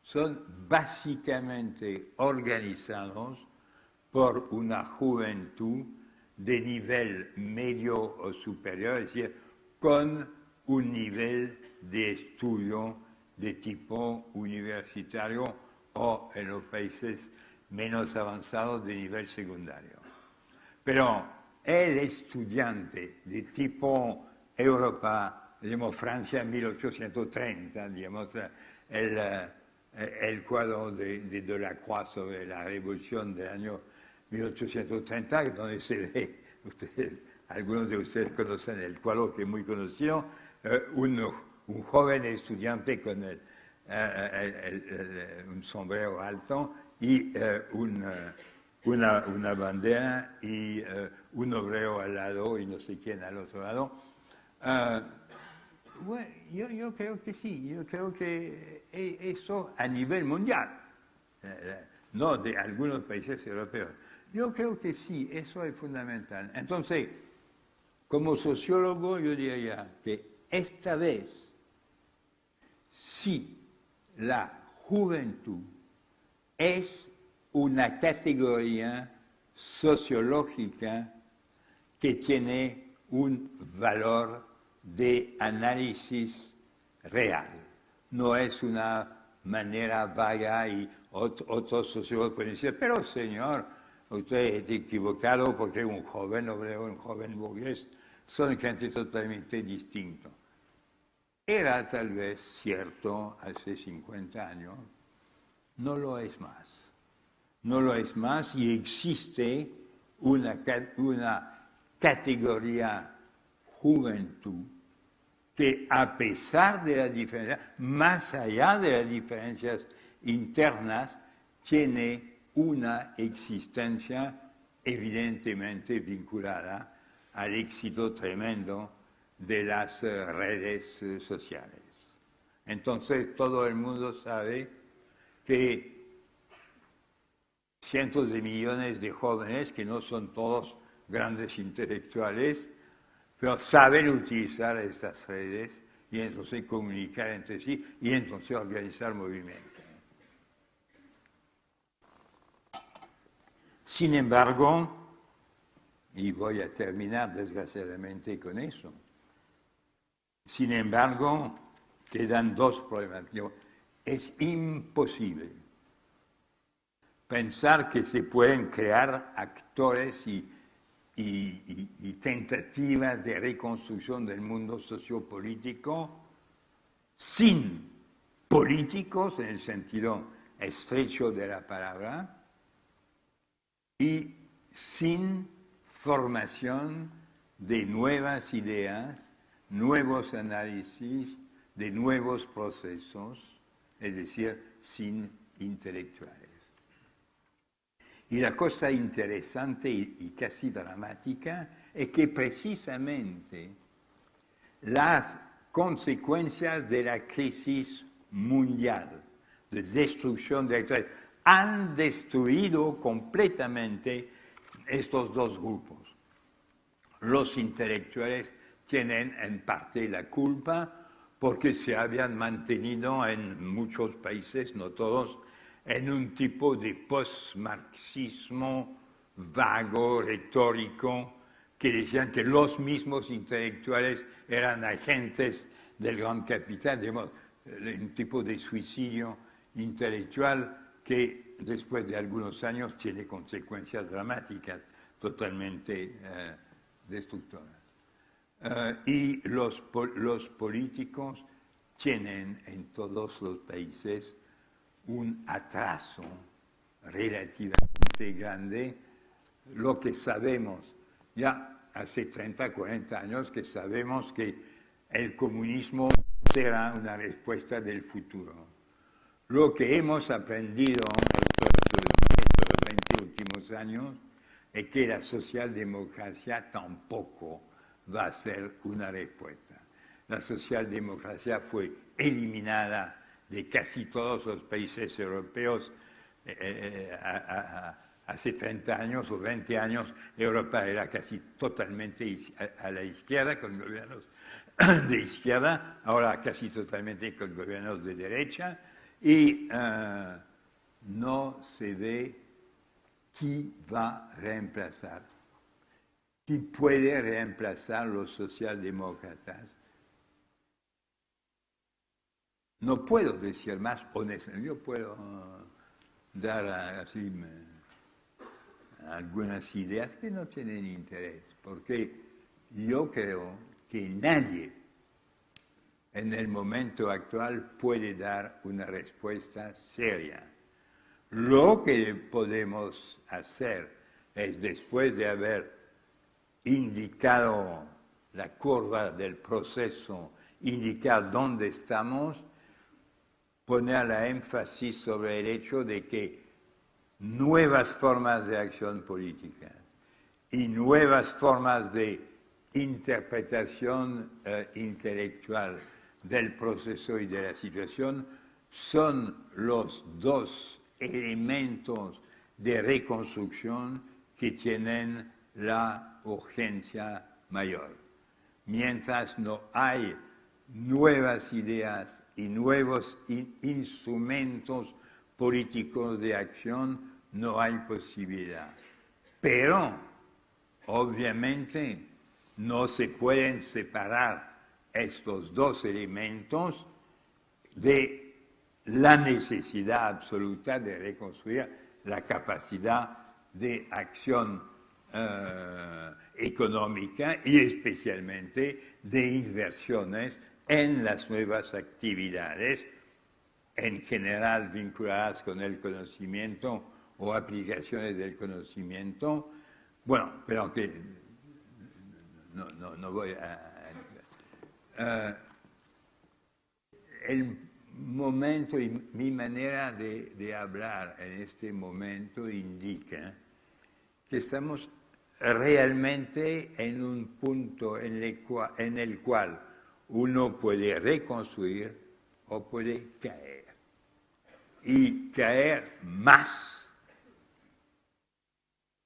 son básicamente organizados por una juventud de nivel medio o superior, es decir, con un nivel de estudio de tipo universitario o en los países menos avanzados de nivel secundario. Pero el estudiante de tipo Europa, digamos Francia en 1830, digamos, el cuadro de Delacroix sobre la revolución del año 1830, donde se ve, algunos de ustedes conocen el cuadro que es muy conocido, un joven estudiante con un sombrero alto y una bandera y un obrero al lado y no sé quién al otro lado. Bueno, yo creo que sí, yo creo que eso a nivel mundial, no de algunos países europeos. Yo creo que sí, eso es fundamental. Entonces, como sociólogo, yo diría que esta vez, sí, la juventud es una categoría sociológica que tiene un valor de análisis real. No es una manera vaga y otros sociólogos pueden decir, pero señor, usted está equivocado porque un joven obrero, un joven burgués, son gente totalmente distintos. Era tal vez cierto hace 50 años, no lo es más. No lo es más y existe una categoría juventud que a pesar de la diferencia, más allá de las diferencias internas, tiene una existencia evidentemente vinculada al éxito tremendo de las redes sociales. Entonces todo el mundo sabe que cientos de millones de jóvenes, que no son todos grandes intelectuales, pero saben utilizar estas redes y entonces comunicar entre sí y entonces organizar movimientos. Sin embargo, y voy a terminar desgraciadamente con eso, sin embargo, quedan dos problemas. Es imposible pensar que se pueden crear actores y tentativas de reconstrucción del mundo sociopolítico sin políticos, en el sentido estrecho de la palabra, y sin formación de nuevas ideas, nuevos análisis, de nuevos procesos, es decir, sin intelectuales. Y la cosa interesante y casi dramática es que precisamente las consecuencias de la crisis mundial de destrucción de actores han destruido completamente estos dos grupos. Los intelectuales tienen en parte la culpa porque se habían mantenido en muchos países, no todos, en un tipo de post-marxismo vago, retórico, que decían que los mismos intelectuales eran agentes del gran capital, digamos, un tipo de suicidio intelectual que después de algunos años tiene consecuencias dramáticas, totalmente destructoras. Y los políticos tienen en todos los países un atraso relativamente grande, lo que sabemos ya hace 30, 40 años que sabemos que el comunismo será una respuesta del futuro. Lo que hemos aprendido estos 20 últimos años es que la socialdemocracia tampoco va a ser una respuesta. La socialdemocracia fue eliminada de casi todos los países europeos hace 30 años o 20 años. Europa era casi totalmente a la izquierda, con gobiernos de izquierda, ahora casi totalmente con gobiernos de derecha, y no se ve quién va a reemplazar, quién puede reemplazar los socialdemócratas. No puedo decir más honestamente, yo puedo dar así algunas ideas que no tienen interés, porque yo creo que nadie en el momento actual puede dar una respuesta seria. Lo que podemos hacer es, después de haber indicado la curva del proceso, indicar dónde estamos, poner la énfasis sobre el hecho de que nuevas formas de acción política y nuevas formas de interpretación intelectual del proceso y de la situación son los dos elementos de reconstrucción que tienen la urgencia mayor. Mientras no hay nuevas ideas y nuevos instrumentos políticos de acción, no hay posibilidad. Pero, obviamente, no se pueden separar estos dos elementos de la necesidad absoluta de reconstruir la capacidad de acción económica y especialmente de inversiones en las nuevas actividades, en general vinculadas con el conocimiento o aplicaciones del conocimiento. Bueno, pero que no voy a... el momento y mi manera de hablar en este momento indica que estamos realmente en un punto en el cual uno puede reconstruir o puede caer. Y caer más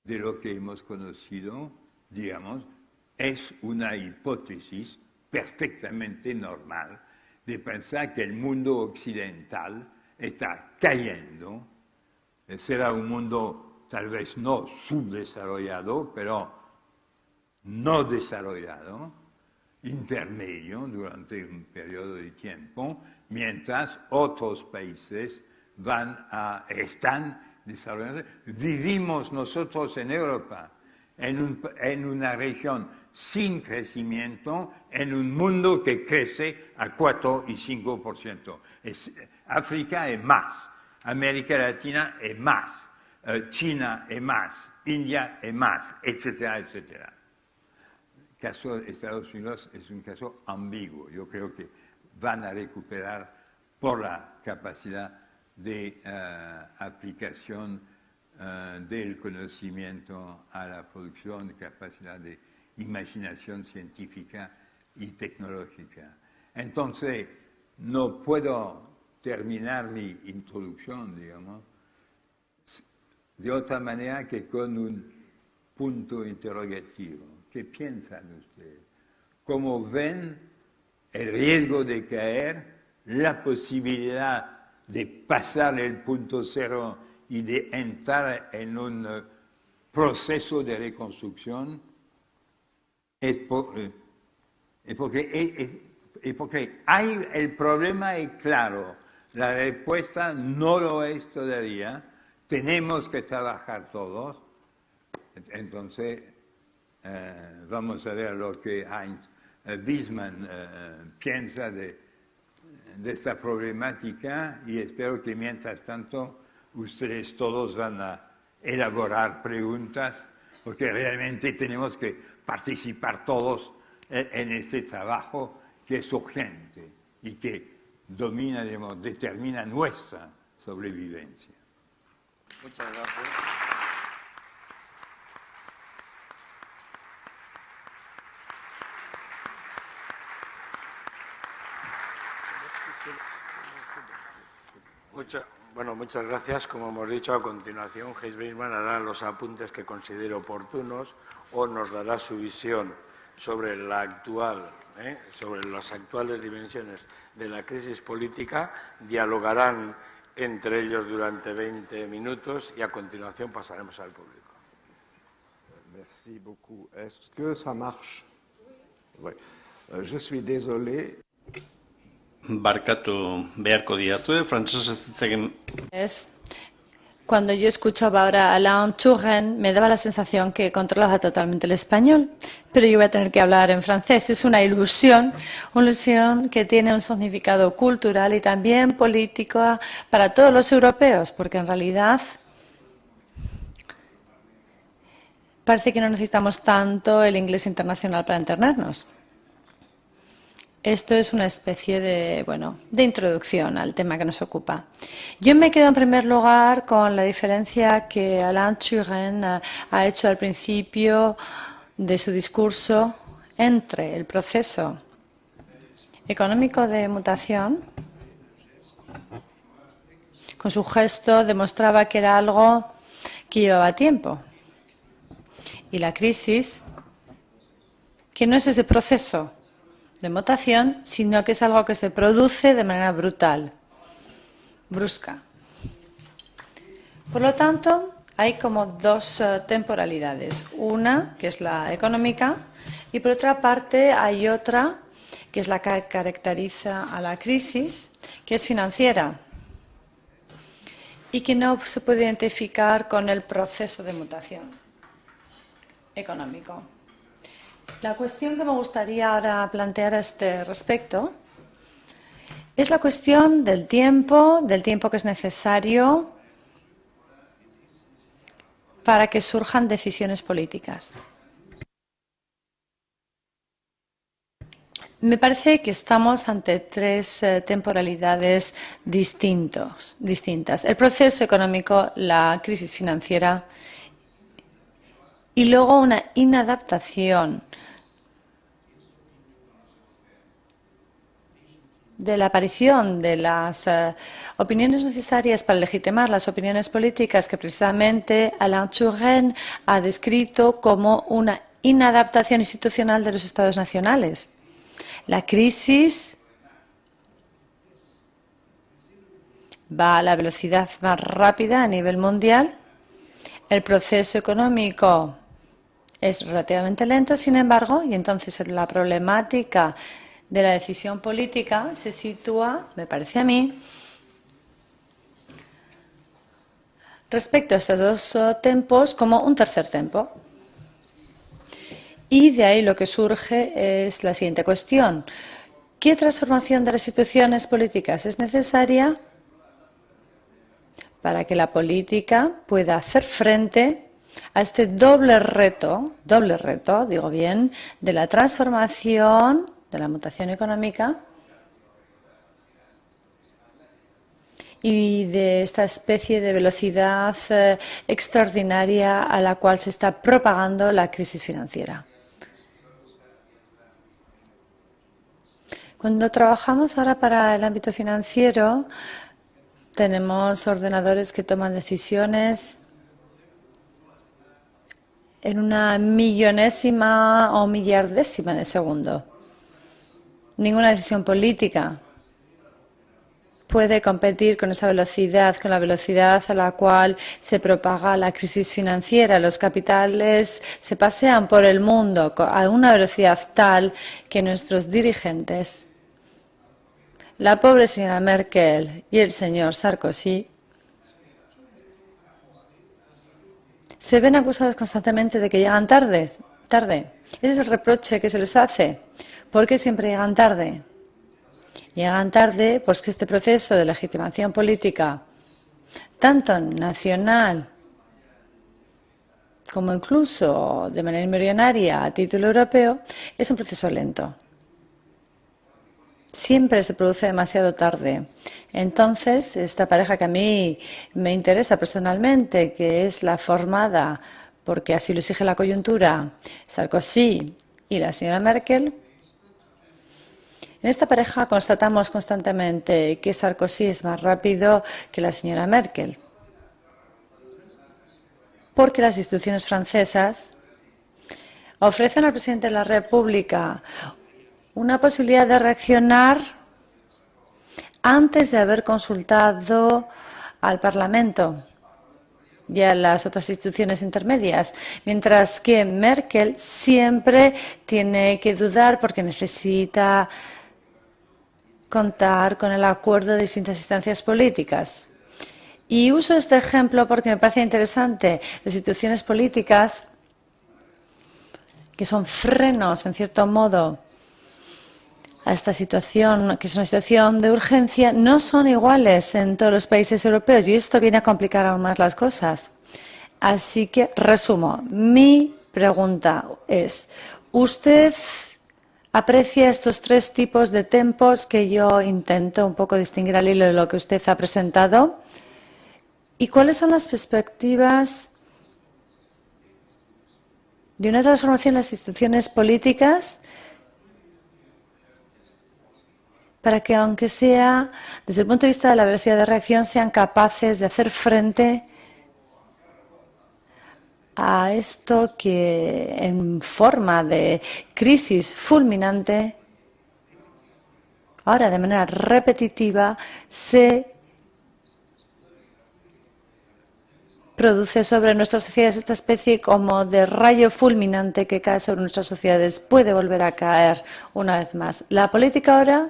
de lo que hemos conocido, digamos, es una hipótesis perfectamente normal de pensar que el mundo occidental está cayendo. Será un mundo tal vez no subdesarrollado, pero no desarrollado, intermedio durante un periodo de tiempo, mientras otros países están desarrollando. Vivimos nosotros en Europa, en una región sin crecimiento, en un mundo que crece a 4 y 5%. África es más, América Latina es más, China es más, India es más, etcétera, etcétera. El caso de Estados Unidos es un caso ambiguo. Yo creo que van a recuperar por la capacidad de aplicación del conocimiento a la producción, capacidad de imaginación científica y tecnológica. Entonces, no puedo terminar mi introducción, digamos, de otra manera que con un punto interrogativo. ¿Qué piensan ustedes? ¿Cómo ven el riesgo de caer, la posibilidad de pasar el punto cero y de entrar en un proceso de reconstrucción? Porque el problema es claro, la respuesta no lo es todavía, tenemos que trabajar todos. Entonces, vamos a ver lo que Heinz Wiesmann piensa de esta problemática y espero que mientras tanto ustedes todos van a elaborar preguntas, porque realmente tenemos que participar todos en este trabajo que es urgente y que domina, digamos, determina nuestra sobrevivencia. Muchas gracias. Muchas gracias. Como hemos dicho, a continuación, Gijs Beinsma hará los apuntes que considere oportunos o nos dará su visión sobre sobre las actuales dimensiones de la crisis política. Dialogarán entre ellos durante 20 minutos y a continuación pasaremos al público. Merci beaucoup. Est-ce que ça marche? Oui. Je suis désolé. Barkatu beharko diazue, frantsesez hitz egin. Cuando yo escuchaba ahora a Alain Touraine, me daba la sensación que controlaba totalmente el español, pero yo voy a tener que hablar en francés. Es una ilusión que tiene un significado cultural y también político para todos los europeos, porque en realidad parece que no necesitamos tanto el inglés internacional para entendernos. Esto es una especie de introducción al tema que nos ocupa. Yo me quedo en primer lugar con la diferencia que Alain Touraine ha hecho al principio de su discurso entre el proceso económico de mutación. Con su gesto demostraba que era algo que llevaba tiempo. Y la crisis, que no es ese proceso de mutación, sino que es algo que se produce de manera brutal, brusca. Por lo tanto, hay como dos temporalidades. Una, que es la económica, y por otra parte hay otra, que es la que caracteriza a la crisis, que es financiera y que no se puede identificar con el proceso de mutación económico. La cuestión que me gustaría ahora plantear a este respecto es la cuestión del tiempo que es necesario para que surjan decisiones políticas. Me parece que estamos ante tres temporalidades distintas. El proceso económico, la crisis financiera y luego una inadaptación de la aparición de las opiniones necesarias para legitimar las opiniones políticas que precisamente Alain Touraine ha descrito como una inadaptación institucional de los Estados nacionales. La crisis va a la velocidad más rápida a nivel mundial. El proceso económico es relativamente lento, sin embargo, y entonces la problemática de la decisión política se sitúa, me parece a mí, respecto a estos dos tempos como un tercer tempo. Y de ahí lo que surge es la siguiente cuestión. ¿Qué transformación de las instituciones políticas es necesaria para que la política pueda hacer frente a este doble reto, digo bien, de la transformación, de la mutación económica y de esta especie de velocidad extraordinaria a la cual se está propagando la crisis financiera? Cuando trabajamos ahora para el ámbito financiero, tenemos ordenadores que toman decisiones en una millonésima o millardésima de segundo. Ninguna decisión política puede competir con esa velocidad, con la velocidad a la cual se propaga la crisis financiera. Los capitales se pasean por el mundo a una velocidad tal que nuestros dirigentes, la pobre señora Merkel y el señor Sarkozy, se ven acusados constantemente de que llegan tarde. Ese es el reproche que se les hace. ¿Por qué siempre llegan tarde? Llegan tarde pues que este proceso de legitimación política tanto nacional como incluso de manera embrionaria a título europeo, es un proceso lento. Siempre se produce demasiado tarde. Entonces, esta pareja que a mí me interesa personalmente, que es la formada porque así lo exige la coyuntura, Sarkozy y la señora Merkel, en esta pareja constatamos constantemente que Sarkozy es más rápido que la señora Merkel, porque las instituciones francesas ofrecen al presidente de la República una posibilidad de reaccionar antes de haber consultado al Parlamento y a las otras instituciones intermedias, mientras que Merkel siempre tiene que dudar porque necesita contar con el acuerdo de distintas instancias políticas. Y uso este ejemplo porque me parece interesante. Las instituciones políticas, que son frenos, en cierto modo, a esta situación, que es una situación de urgencia, no son iguales en todos los países europeos y esto viene a complicar aún más las cosas. Así que, resumo, mi pregunta es, ¿usted aprecia estos tres tipos de tempos que yo intento un poco distinguir al hilo de lo que usted ha presentado? ¿Y cuáles son las perspectivas de una transformación en las instituciones políticas para que, aunque sea desde el punto de vista de la velocidad de reacción, sean capaces de hacer frente a esto que en forma de crisis fulminante, ahora de manera repetitiva, se produce sobre nuestras sociedades, esta especie como de rayo fulminante que cae sobre nuestras sociedades, puede volver a caer una vez más? La política ahora,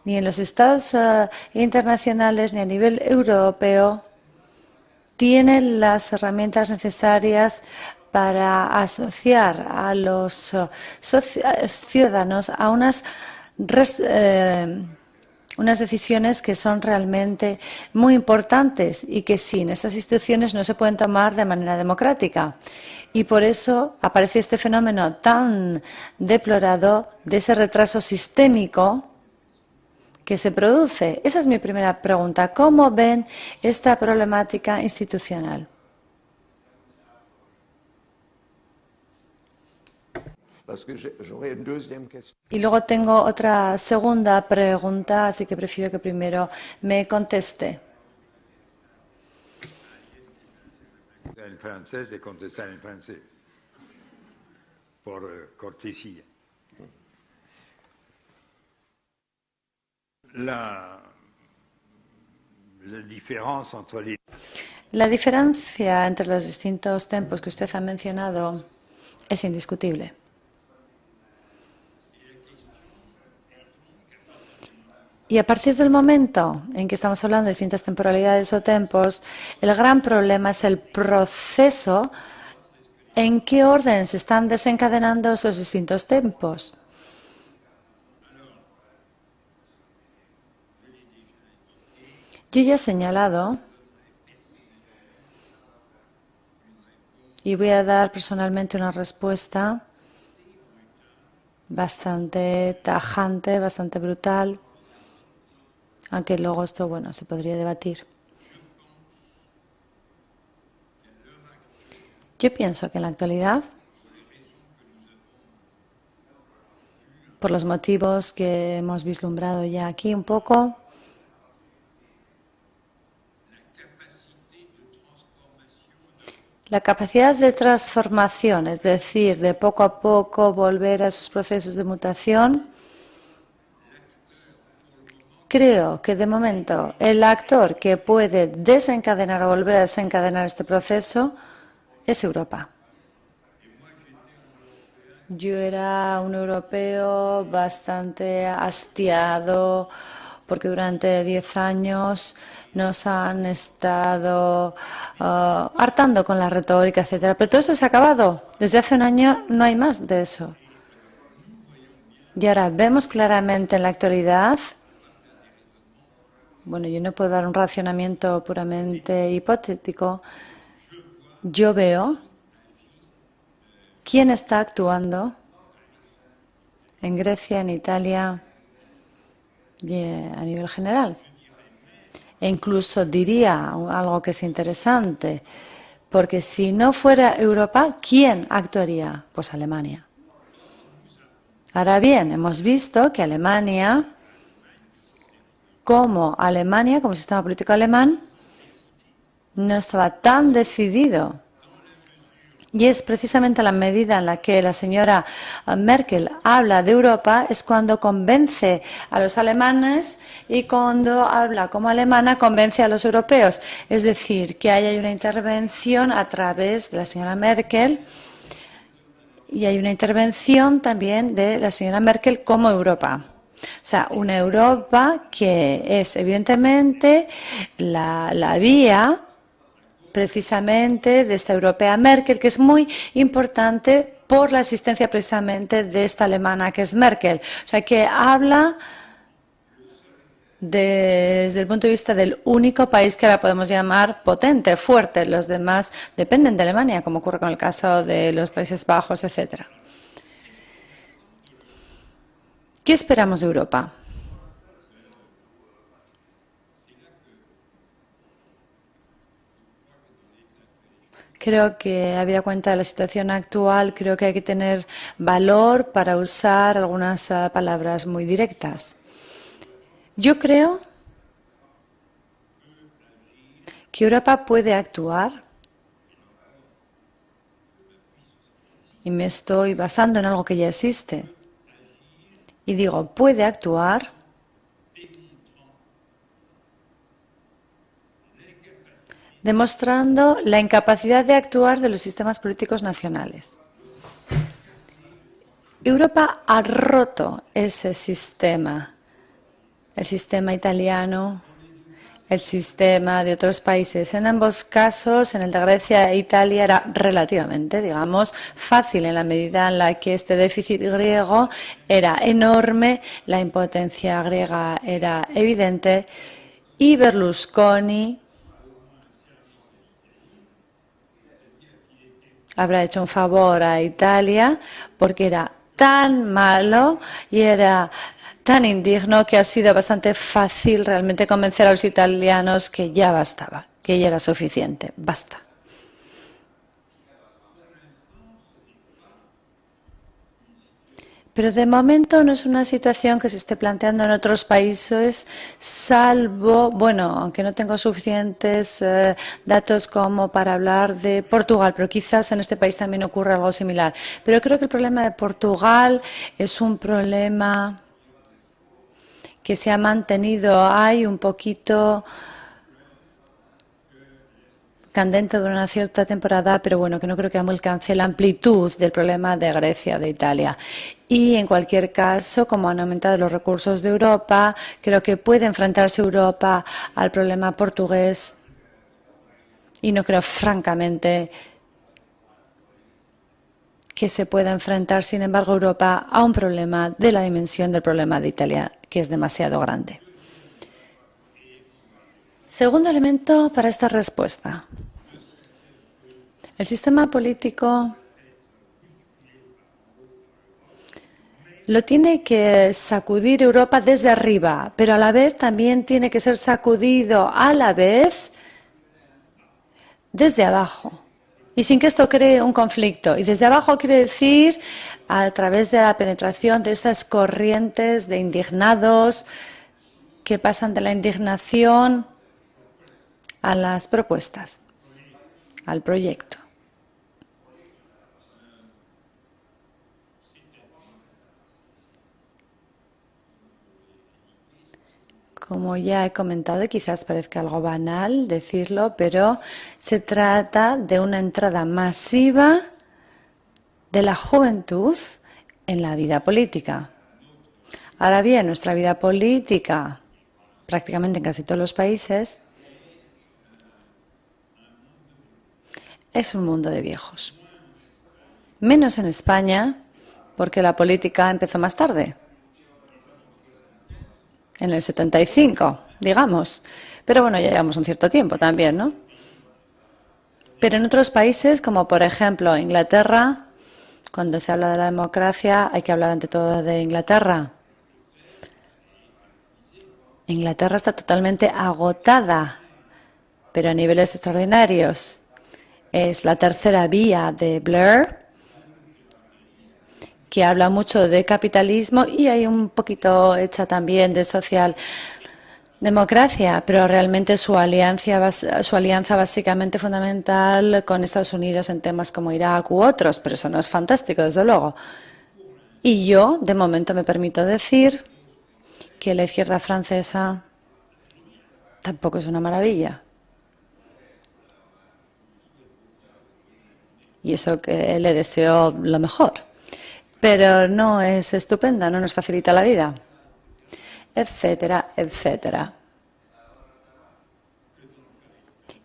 ni en los estados internacionales ni a nivel europeo, tiene las herramientas necesarias para asociar a los ciudadanos a unas decisiones que son realmente muy importantes y que sin esas instituciones no se pueden tomar de manera democrática. Y por eso aparece este fenómeno tan deplorado de ese retraso sistémico que se produce. Esa es mi primera pregunta. ¿Cómo ven esta problemática institucional? Y luego tengo otra segunda pregunta, así que prefiero que primero me conteste. En francés y contestar en francés, por cortesía. La diferencia entre los distintos tempos que usted ha mencionado es indiscutible. Y a partir del momento en que estamos hablando de distintas temporalidades o tempos, el gran problema es el proceso en qué orden se están desencadenando esos distintos tempos. Yo ya he señalado, y voy a dar personalmente una respuesta bastante tajante, bastante brutal, aunque luego esto, bueno, se podría debatir. Yo pienso que en la actualidad, por los motivos que hemos vislumbrado ya aquí un poco, la capacidad de transformación, es decir, de poco a poco volver a esos procesos de mutación, creo que de momento el actor que puede desencadenar o volver a desencadenar este proceso es Europa. Yo era un europeo bastante hastiado porque durante 10 años nos han estado hartando con la retórica, etcétera. Pero todo eso se ha acabado. Desde hace un año no hay más de eso. Y ahora vemos claramente en la actualidad bueno, yo no puedo dar un racionamiento puramente hipotético. Yo veo quién está actuando en Grecia, en Italia y a nivel general. E incluso diría algo que es interesante, porque si no fuera Europa, ¿quién actuaría? Pues Alemania. Ahora bien, hemos visto que Alemania, como sistema político alemán, no estaba tan decidido. Y es precisamente la medida en la que la señora Merkel habla de Europa, es cuando convence a los alemanes y cuando habla como alemana convence a los europeos. Es decir, que hay una intervención a través de la señora Merkel y hay una intervención también de la señora Merkel como Europa. O sea, una Europa que es evidentemente la vía precisamente de esta europea Merkel, que es muy importante por la asistencia precisamente de esta alemana que es Merkel. O sea, que habla desde el punto de vista del único país que ahora podemos llamar potente, fuerte. Los demás dependen de Alemania, como ocurre con el caso de los Países Bajos, etc. ¿Qué esperamos de Europa? Creo que, habida cuenta de la situación actual, creo que hay que tener valor para usar algunas palabras muy directas. Yo creo que Europa puede actuar, y me estoy basando en algo que ya existe, y digo, puede actuar demostrando la incapacidad de actuar de los sistemas políticos nacionales. Europa ha roto ese sistema, el sistema italiano, el sistema de otros países. En ambos casos, en el de Grecia e Italia, era relativamente, digamos, fácil en la medida en la que este déficit griego era enorme, la impotencia griega era evidente y Berlusconi habrá hecho un favor a Italia porque era tan malo y era tan indigno que ha sido bastante fácil realmente convencer a los italianos que ya bastaba, que ya era suficiente. Basta. Pero de momento no es una situación que se esté planteando en otros países, salvo, bueno, aunque no tengo suficientes datos como para hablar de Portugal, pero quizás en este país también ocurre algo similar. Pero creo que el problema de Portugal es un problema que se ha mantenido ahí un poquito candente durante una cierta temporada, pero bueno, que no creo que alcance la amplitud del problema de Grecia, de Italia. Y en cualquier caso, como han aumentado los recursos de Europa, creo que puede enfrentarse Europa al problema portugués y no creo francamente que se pueda enfrentar, sin embargo, Europa a un problema de la dimensión del problema de Italia, que es demasiado grande. Segundo elemento para esta respuesta. El sistema político lo tiene que sacudir Europa desde arriba, pero a la vez también tiene que ser sacudido a la vez desde abajo. Y sin que esto cree un conflicto. Y desde abajo quiere decir a través de la penetración de estas corrientes de indignados que pasan de la indignación a las propuestas, al proyecto. Como ya he comentado, quizás parezca algo banal decirlo, pero se trata de una entrada masiva de la juventud en la vida política. Ahora bien, nuestra vida política, prácticamente en casi todos los países, es un mundo de viejos. Menos en España, porque la política empezó más tarde. en el 75, digamos. Pero bueno, ya llevamos un cierto tiempo también, ¿no? Pero en otros países, como por ejemplo Inglaterra, cuando se habla de la democracia hay que hablar ante todo de Inglaterra. Inglaterra está totalmente agotada, pero a niveles extraordinarios. Es la tercera vía de Blair, que habla mucho de capitalismo y hay un poquito hecha también de socialdemocracia, pero realmente su alianza básicamente fundamental con Estados Unidos en temas como Irak u otros, pero eso no es fantástico, desde luego. Y yo, de momento, me permito decir que la izquierda francesa tampoco es una maravilla. Y eso que le deseo lo mejor. Pero no es estupenda, no nos facilita la vida, etcétera, etcétera.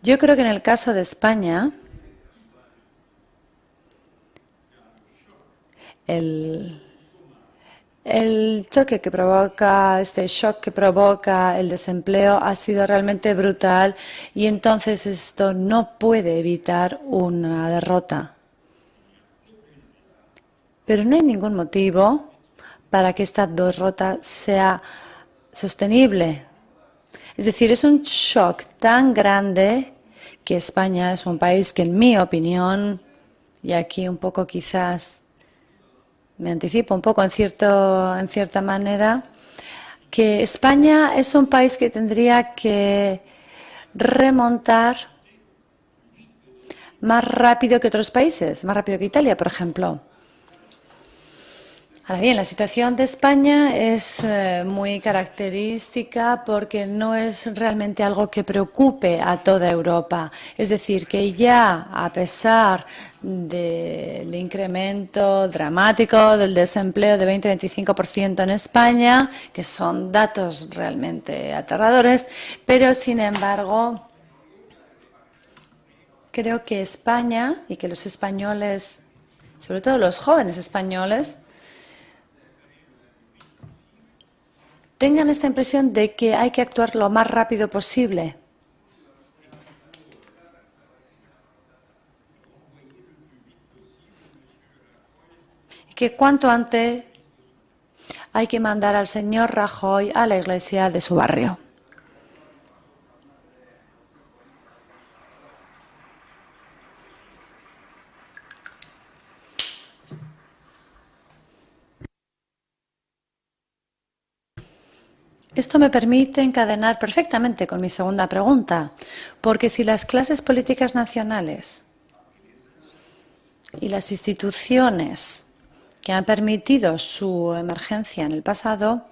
Yo creo que en el caso de España, el choque que provoca, este shock que provoca el desempleo ha sido realmente brutal y entonces esto no puede evitar una derrota. Pero no hay ningún motivo para que esta derrota sea sostenible. Es decir, es un shock tan grande que España es un país que, en mi opinión, y aquí un poco quizás me anticipo un poco en cierta manera, que España es un país que tendría que remontar más rápido que otros países, más rápido que Italia, por ejemplo. Ahora bien, la situación de España es muy característica porque no es realmente algo que preocupe a toda Europa. Es decir, que ya a pesar del incremento dramático del desempleo de 20-25% en España, que son datos realmente aterradores, pero sin embargo creo que España y que los españoles, sobre todo los jóvenes españoles, tengan esta impresión de que hay que actuar lo más rápido posible. Y que cuanto antes hay que mandar al señor Rajoy a la iglesia de su barrio. Esto me permite encadenar perfectamente con mi segunda pregunta, porque si las clases políticas nacionales y las instituciones que han permitido su emergencia en el pasado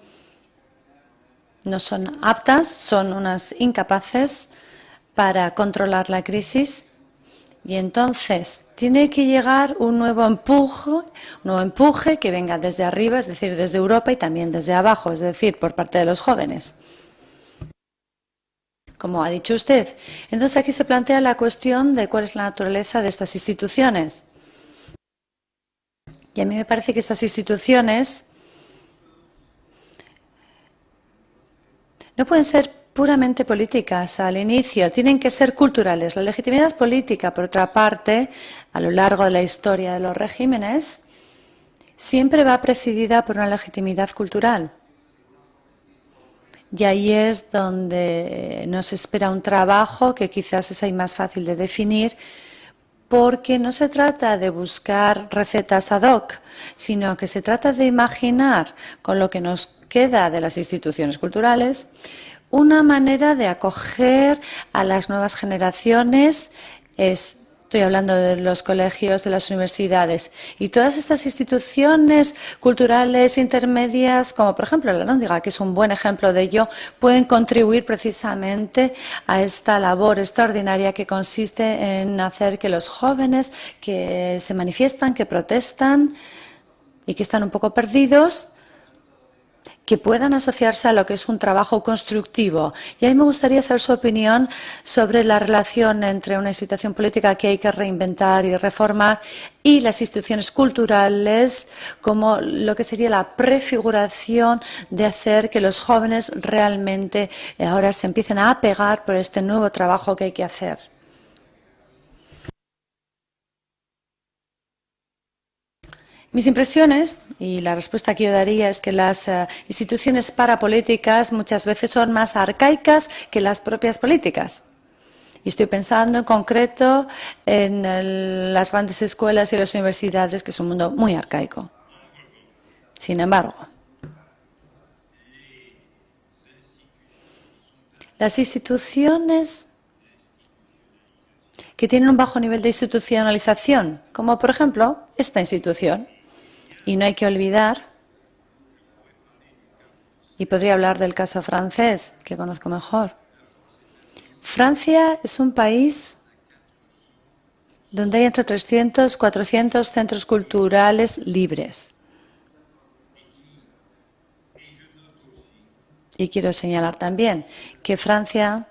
no son aptas, son unas incapaces para controlar la crisis, y entonces tiene que llegar un nuevo empuje que venga desde arriba, es decir, desde Europa y también desde abajo, es decir, por parte de los jóvenes. Como ha dicho usted. Entonces aquí se plantea la cuestión de cuál es la naturaleza de estas instituciones. Y a mí me parece que estas instituciones no pueden ser puramente políticas al inicio, tienen que ser culturales. La legitimidad política, por otra parte, a lo largo de la historia de los regímenes, siempre va precedida por una legitimidad cultural. Y ahí es donde nos espera un trabajo que quizás es ahí más fácil de definir, porque no se trata de buscar recetas ad hoc, sino que se trata de imaginar, con lo que nos queda de las instituciones culturales, una manera de acoger a las nuevas generaciones. Estoy hablando de los colegios, de las universidades y todas estas instituciones culturales intermedias, como por ejemplo la Lóndiga, que es un buen ejemplo de ello, pueden contribuir precisamente a esta labor extraordinaria que consiste en hacer que los jóvenes que se manifiestan, que protestan y que están un poco perdidos, que puedan asociarse a lo que es un trabajo constructivo. Y a mí me gustaría saber su opinión sobre la relación entre una institución política que hay que reinventar y reformar y las instituciones culturales como lo que sería la prefiguración de hacer que los jóvenes realmente ahora se empiecen a apegar por este nuevo trabajo que hay que hacer. Mis impresiones, y la respuesta que yo daría es que las instituciones parapolíticas muchas veces son más arcaicas que las propias políticas. Y estoy pensando en concreto en las grandes escuelas y las universidades, que es un mundo muy arcaico. Sin embargo, las instituciones que tienen un bajo nivel de institucionalización, como por ejemplo esta institución, y no hay que olvidar, y podría hablar del caso francés, que conozco mejor. Francia es un país donde hay entre 300 y 400 centros culturales libres. Y quiero señalar también que Francia,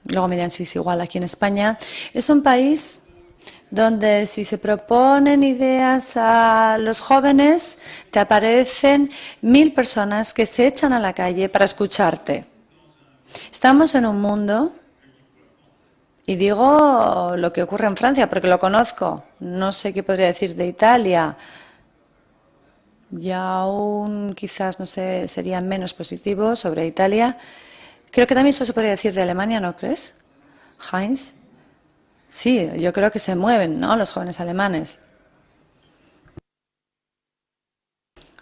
luego miran si es igual aquí en España, es un país donde si se proponen ideas a los jóvenes, te aparecen 1000 personas que se echan a la calle para escucharte. Estamos en un mundo, y digo lo que ocurre en Francia porque lo conozco, no sé qué podría decir de Italia, y aún quizás, no sé, sería menos positivo sobre Italia. Creo que también eso se podría decir de Alemania, ¿no crees, Heinz? Sí, yo creo que se mueven, ¿no?, los jóvenes alemanes.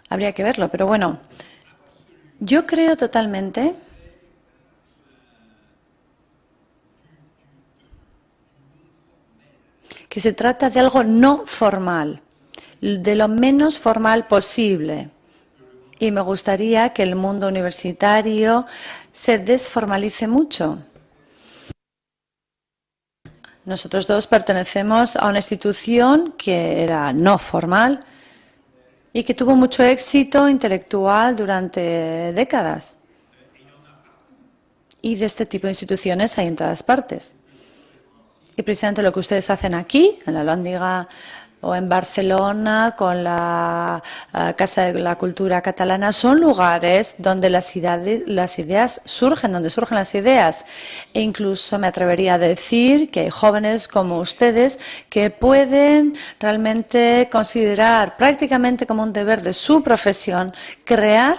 Habría que verlo, pero bueno, yo creo totalmente que se trata de algo no formal, de lo menos formal posible. Y me gustaría que el mundo universitario se desformalice mucho. Nosotros dos pertenecemos a una institución que era no formal y que tuvo mucho éxito intelectual durante décadas. Y de este tipo de instituciones hay en todas partes. Y precisamente lo que ustedes hacen aquí, en la Alhóndiga o en Barcelona, con la Casa de la Cultura Catalana, son lugares donde las ideas surgen, donde surgen las ideas. E incluso me atrevería a decir que hay jóvenes como ustedes que pueden realmente considerar prácticamente como un deber de su profesión crear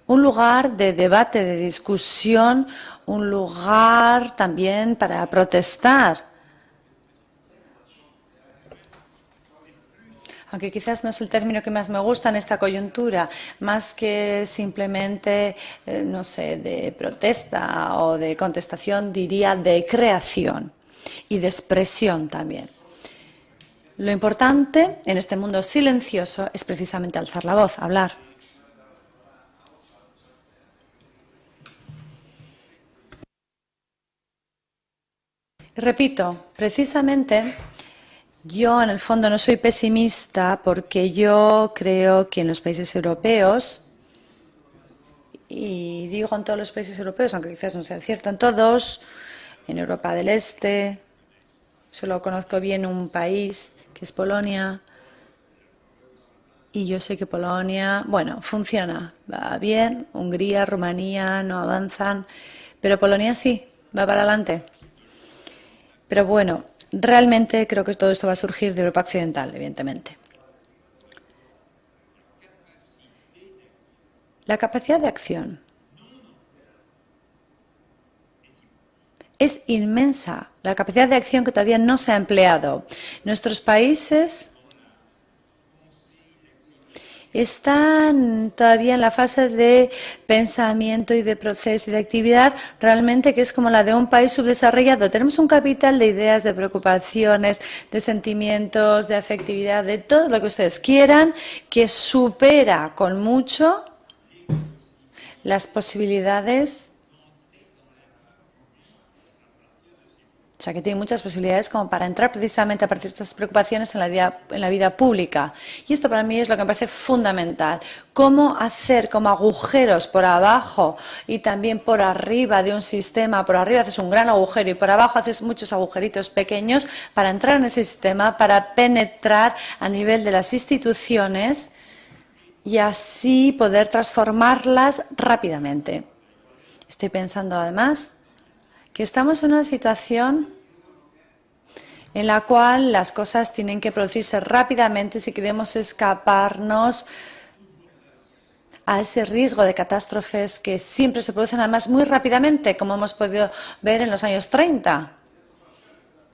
un lugar de debate, de discusión, un lugar también para protestar. Aunque quizás no es el término que más me gusta en esta coyuntura, más que simplemente, no sé, de protesta o de contestación, diría de creación y de expresión también. Lo importante en este mundo silencioso es precisamente alzar la voz, hablar. Y repito, precisamente yo en el fondo no soy pesimista porque yo creo que en los países europeos, y digo en todos los países europeos, aunque quizás no sea cierto en todos, en Europa del Este, solo conozco bien un país que es Polonia, y yo sé que Polonia, bueno, funciona, va bien, Hungría, Rumanía no avanzan, pero Polonia sí, va para adelante. Pero bueno, realmente creo que todo esto va a surgir de Europa Occidental, evidentemente. La capacidad de acción es inmensa, la capacidad de acción que todavía no se ha empleado. Nuestros países están todavía en la fase de pensamiento y de proceso y de actividad realmente que es como la de un país subdesarrollado. Tenemos un capital de ideas, de preocupaciones, de sentimientos, de afectividad, de todo lo que ustedes quieran, que supera con mucho las posibilidades O sea, que tiene muchas posibilidades como para entrar precisamente a partir de estas preocupaciones en la vida pública. Y esto para mí es lo que me parece fundamental. Cómo hacer como agujeros por abajo y también por arriba de un sistema. Por arriba haces un gran agujero y por abajo haces muchos agujeritos pequeños para entrar en ese sistema, para penetrar a nivel de las instituciones y así poder transformarlas rápidamente. Estoy pensando además que estamos en una situación en la cual las cosas tienen que producirse rápidamente si queremos escaparnos a ese riesgo de catástrofes que siempre se producen además muy rápidamente, como hemos podido ver en los años 30.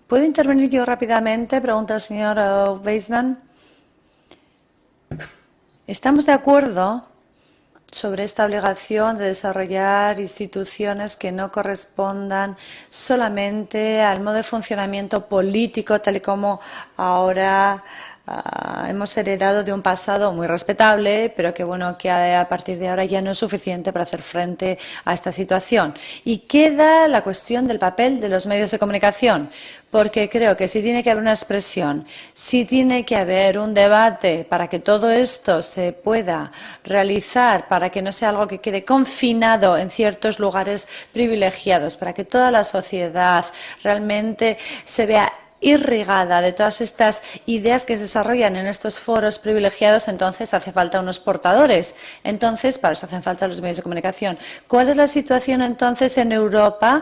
¿Puedo intervenir yo rápidamente?, pregunta el señor Weissman. Estamos de acuerdo sobre esta obligación de desarrollar instituciones que no correspondan solamente al modo de funcionamiento político, tal y como ahora hemos heredado de un pasado muy respetable, pero que bueno, que a partir de ahora ya no es suficiente para hacer frente a esta situación. Y queda la cuestión del papel de los medios de comunicación, porque creo que si tiene que haber una expresión, si tiene que haber un debate para que todo esto se pueda realizar, para que no sea algo que quede confinado en ciertos lugares privilegiados, para que toda la sociedad realmente se vea irrigada de todas estas ideas que se desarrollan en estos foros privilegiados, entonces hace falta unos portadores. Entonces, para eso hacen falta los medios de comunicación. ¿Cuál es la situación entonces en Europa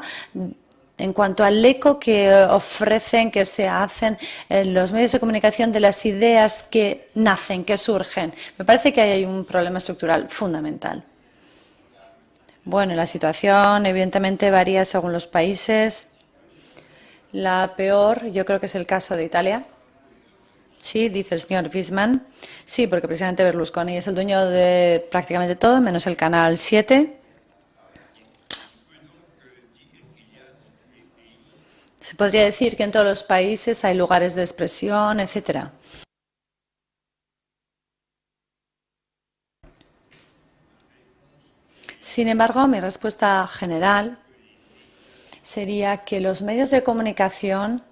en cuanto al eco que ofrecen, que se hacen los medios de comunicación de las ideas que nacen, que surgen? Me parece que hay un problema estructural fundamental. Bueno, la situación evidentemente varía según los países. La peor, yo creo que es el caso de Italia. Sí, dice el señor Weissman. Sí, porque precisamente Berlusconi es el dueño de prácticamente todo, menos el Canal 7. Se podría decir que en todos los países hay lugares de expresión, etcétera. Sin embargo, mi respuesta general sería que los medios de comunicación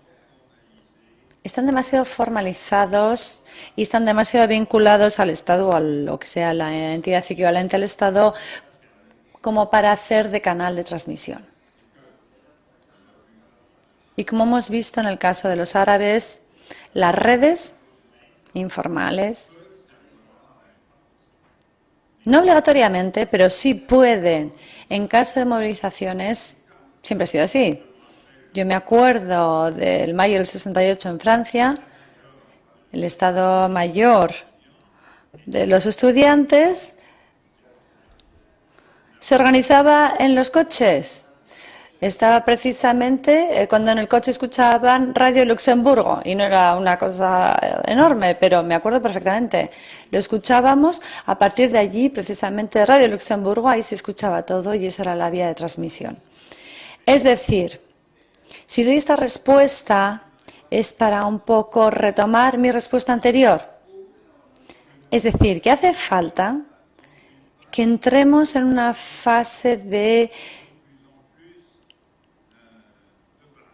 están demasiado formalizados y están demasiado vinculados al Estado o a lo que sea la entidad equivalente al Estado como para hacer de canal de transmisión. Y como hemos visto en el caso de los árabes, las redes informales, no obligatoriamente, pero sí pueden, en caso de movilizaciones. Siempre ha sido así. Yo me acuerdo del mayo del 68 en Francia, el Estado Mayor de los estudiantes se organizaba en los coches. Estaba precisamente cuando en el coche escuchaban Radio Luxemburgo, y no era una cosa enorme, pero me acuerdo perfectamente. Lo escuchábamos a partir de allí, precisamente de Radio Luxemburgo, ahí se escuchaba todo y esa era la vía de transmisión. Es decir, si doy esta respuesta es para un poco retomar mi respuesta anterior. Es decir, que hace falta que entremos en una fase de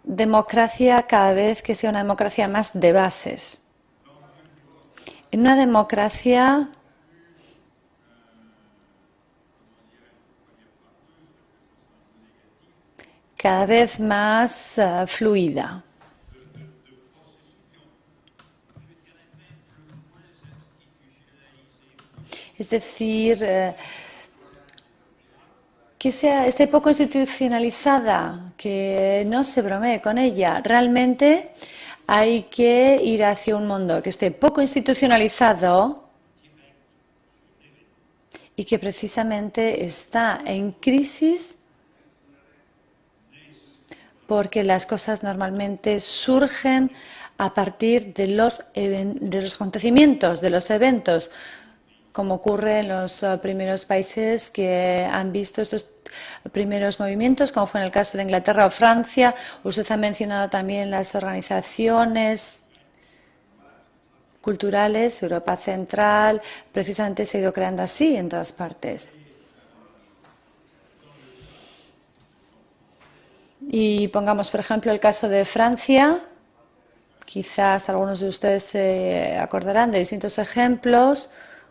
democracia cada vez que sea una democracia más de bases. En una democracia cada vez más fluida. Es decir, que esté poco institucionalizada, que no se bromee con ella. Realmente hay que ir hacia un mundo que esté poco institucionalizado y que precisamente está en crisis porque las cosas normalmente surgen a partir de los acontecimientos, de los eventos, como ocurre en los primeros países que han visto estos primeros movimientos, como fue en el caso de Inglaterra o Francia. Usted ha mencionado también las organizaciones culturales, Europa Central, precisamente se ha ido creando así en todas partes. Y pongamos, por ejemplo, el caso de Francia. Quizás algunos de ustedes se acordarán de distintos ejemplos,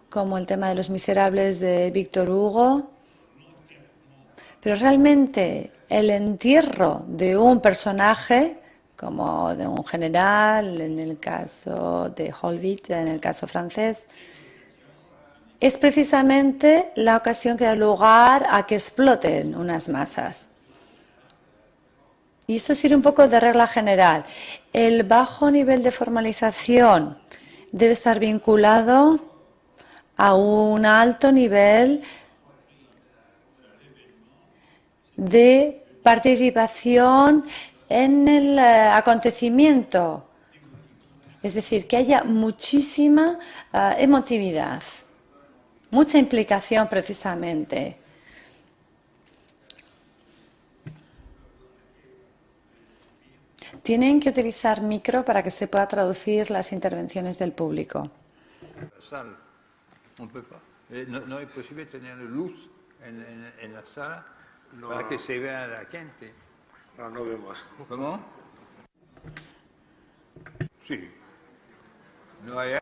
como el tema de Los Miserables de Víctor Hugo. Pero realmente el entierro de un personaje, como de un general, en el caso de Holbit, en el caso francés, es precisamente la ocasión que da lugar a que exploten unas masas. Y esto sirve un poco de regla general. El bajo nivel de formalización debe estar vinculado a un alto nivel de participación en el acontecimiento. Es decir, que haya muchísima emotividad, mucha implicación precisamente. Tienen que utilizar micro para que se pueda traducir las intervenciones del público. No es posible tener luz en la sala para que se vea la gente. No, no vemos. ¿Cómo? Sí. No hay...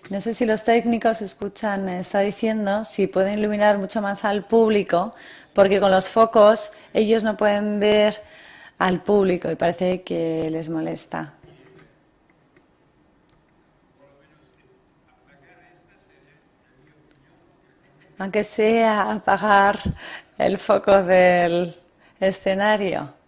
No sé si los técnicos escuchan, está diciendo si pueden iluminar mucho más al público, porque con los focos ellos no pueden ver al público y parece que les molesta. Aunque sea apagar el foco del escenario.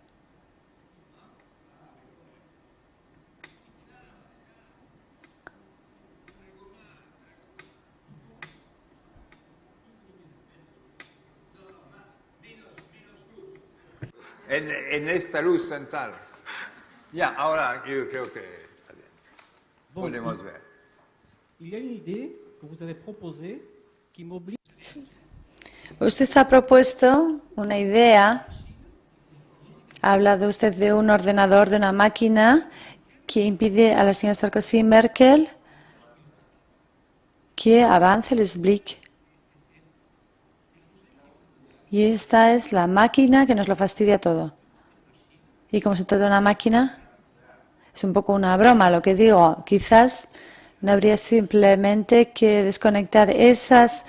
En esta luz central. Ya, ahora yo creo que podemos ver. Il y a une idée que vous avez proposée qui m'oblige. Usted ha propuesto una idea. Ha hablado usted de un ordenador, de una máquina que impide a la señora Sarkozy y Merkel que avance el SBLIC. Y esta es la máquina que nos lo fastidia todo. Y como se trata de una máquina, es un poco una broma lo que digo. Quizás no habría simplemente que desconectar esos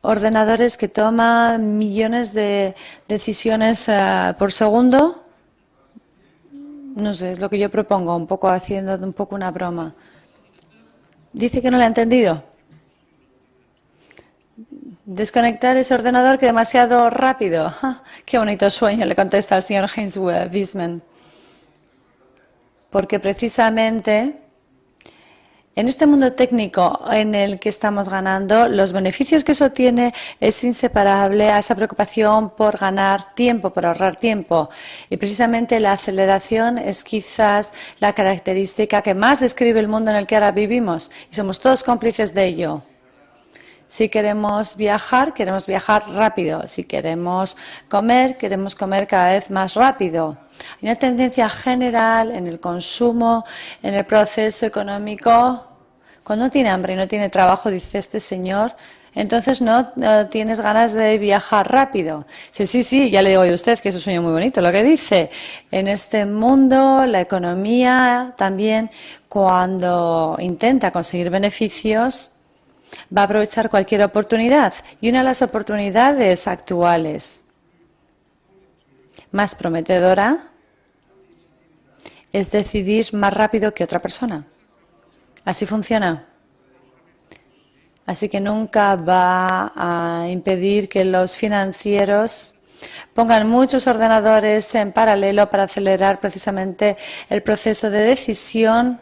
ordenadores que toman millones de decisiones por segundo. No sé, es lo que yo propongo, un poco haciendo un poco una broma. Dice que no lo ha entendido. Desconectar ese ordenador que es demasiado rápido. ¡Ja! ¡Qué bonito sueño!, le contesta al señor Heinz Wiesmann. Porque precisamente en este mundo técnico en el que estamos ganando, los beneficios que eso tiene es inseparable a esa preocupación por ganar tiempo, por ahorrar tiempo. Y precisamente la aceleración es quizás la característica que más describe el mundo en el que ahora vivimos. Y somos todos cómplices de ello. Si queremos viajar rápido. Si queremos comer cada vez más rápido. Hay una tendencia general en el consumo, en el proceso económico. Cuando no tiene hambre y no tiene trabajo, dice este señor, entonces no tienes ganas de viajar rápido. Sí, ya le digo a usted que es un sueño muy bonito lo que dice. En este mundo, la economía también, cuando intenta conseguir beneficios, va a aprovechar cualquier oportunidad. Y una de las oportunidades actuales más prometedora es decidir más rápido que otra persona. Así funciona. Así que nunca va a impedir que los financieros pongan muchos ordenadores en paralelo para acelerar precisamente el proceso de decisión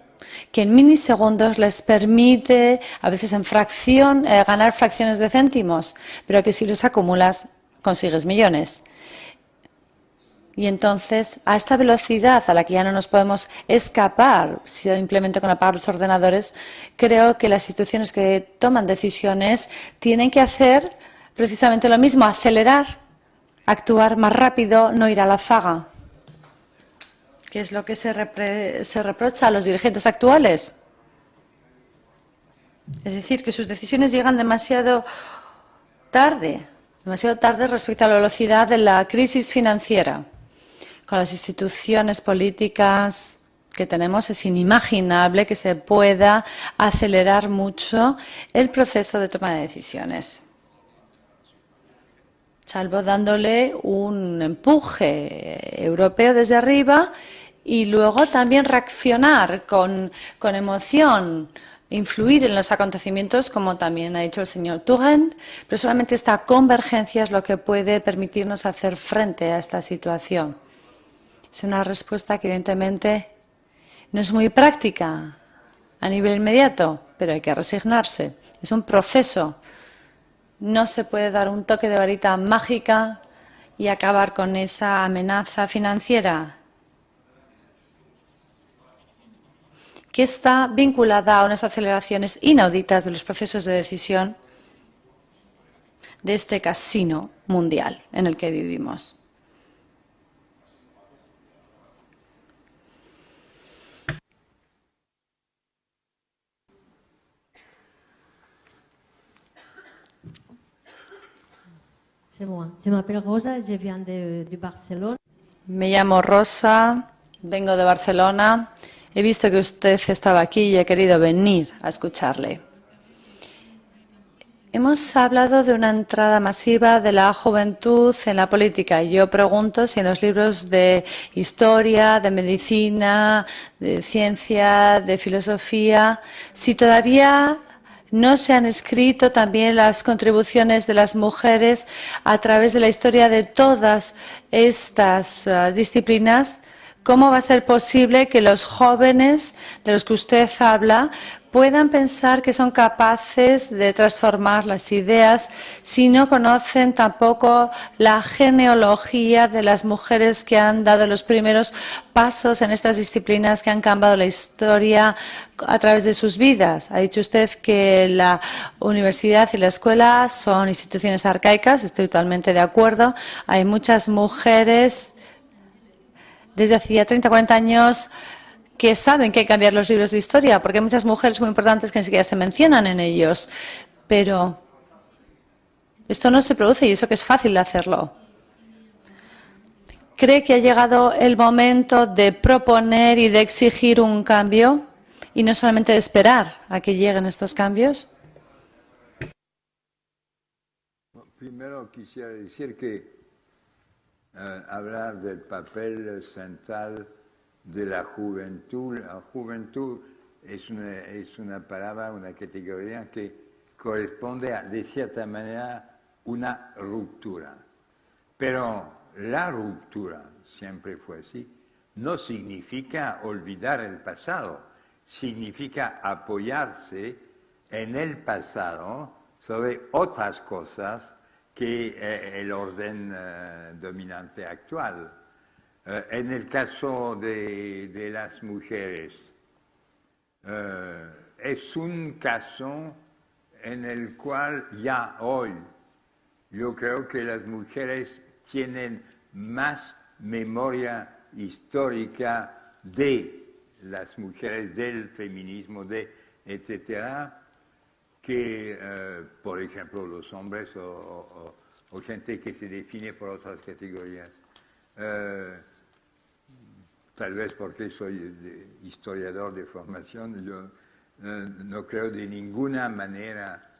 que en milisegundos les permite, a veces en fracción, ganar fracciones de céntimos, pero que si los acumulas consigues millones. Y entonces, a esta velocidad a la que ya no nos podemos escapar simplemente con apagar los ordenadores, creo que las instituciones que toman decisiones tienen que hacer precisamente lo mismo, acelerar, actuar más rápido, no ir a la zaga. ¿Qué es lo que se reprocha a los dirigentes actuales? Es decir, que sus decisiones llegan demasiado tarde respecto a la velocidad de la crisis financiera. con las instituciones políticas que tenemos, es inimaginable que se pueda acelerar mucho el proceso de toma de decisiones, salvo dándole un empuje europeo desde arriba y luego también reaccionar con emoción, influir en los acontecimientos, como también ha dicho el señor Touraine, pero solamente esta convergencia es lo que puede permitirnos hacer frente a esta situación. Es una respuesta que evidentemente no es muy práctica a nivel inmediato, pero hay que resignarse. Es un proceso. No se puede dar un toque de varita mágica y acabar con esa amenaza financiera que está vinculada a unas aceleraciones inauditas de los procesos de decisión de este casino mundial en el que vivimos. C'est moi. Je m'appelle Rosa, je viens de Barcelone. Me llamo Rosa, vengo de Barcelona. He visto que usted estaba aquí y he querido venir a escucharle. Hemos hablado de una entrada masiva de la juventud en la política. Yo pregunto si en los libros de historia, de medicina, de ciencia, de filosofía, si todavía no se han escrito también las contribuciones de las mujeres a través de la historia de todas estas disciplinas. ¿Cómo va a ser posible que los jóvenes de los que usted habla puedan pensar que son capaces de transformar las ideas si no conocen tampoco la genealogía de las mujeres que han dado los primeros pasos en estas disciplinas que han cambiado la historia a través de sus vidas? Ha dicho usted que la universidad y la escuela son instituciones arcaicas, estoy totalmente de acuerdo. Hay muchas mujeres desde hacía 30 o 40 años que saben que hay que cambiar los libros de historia, porque hay muchas mujeres muy importantes que ni siquiera se mencionan en ellos. Pero esto no se produce y eso que es fácil de hacerlo. ¿Cree que ha llegado el momento de proponer y de exigir un cambio y no solamente de esperar a que lleguen estos cambios? Primero quisiera decir que hablar del papel central de la juventud. La juventud es una palabra, una categoría que corresponde a, de cierta manera, una ruptura. Pero la ruptura, siempre fue así, no significa olvidar el pasado, significa apoyarse en el pasado sobre otras cosas que el orden dominante actual. En el caso de las mujeres, es un caso en el cual ya hoy yo creo que las mujeres tienen más memoria histórica de las mujeres, del feminismo, etcétera, que, por ejemplo, los hombres o gente que se define por otras categorías. Tal vez porque soy historiador de formación, yo no creo de ninguna manera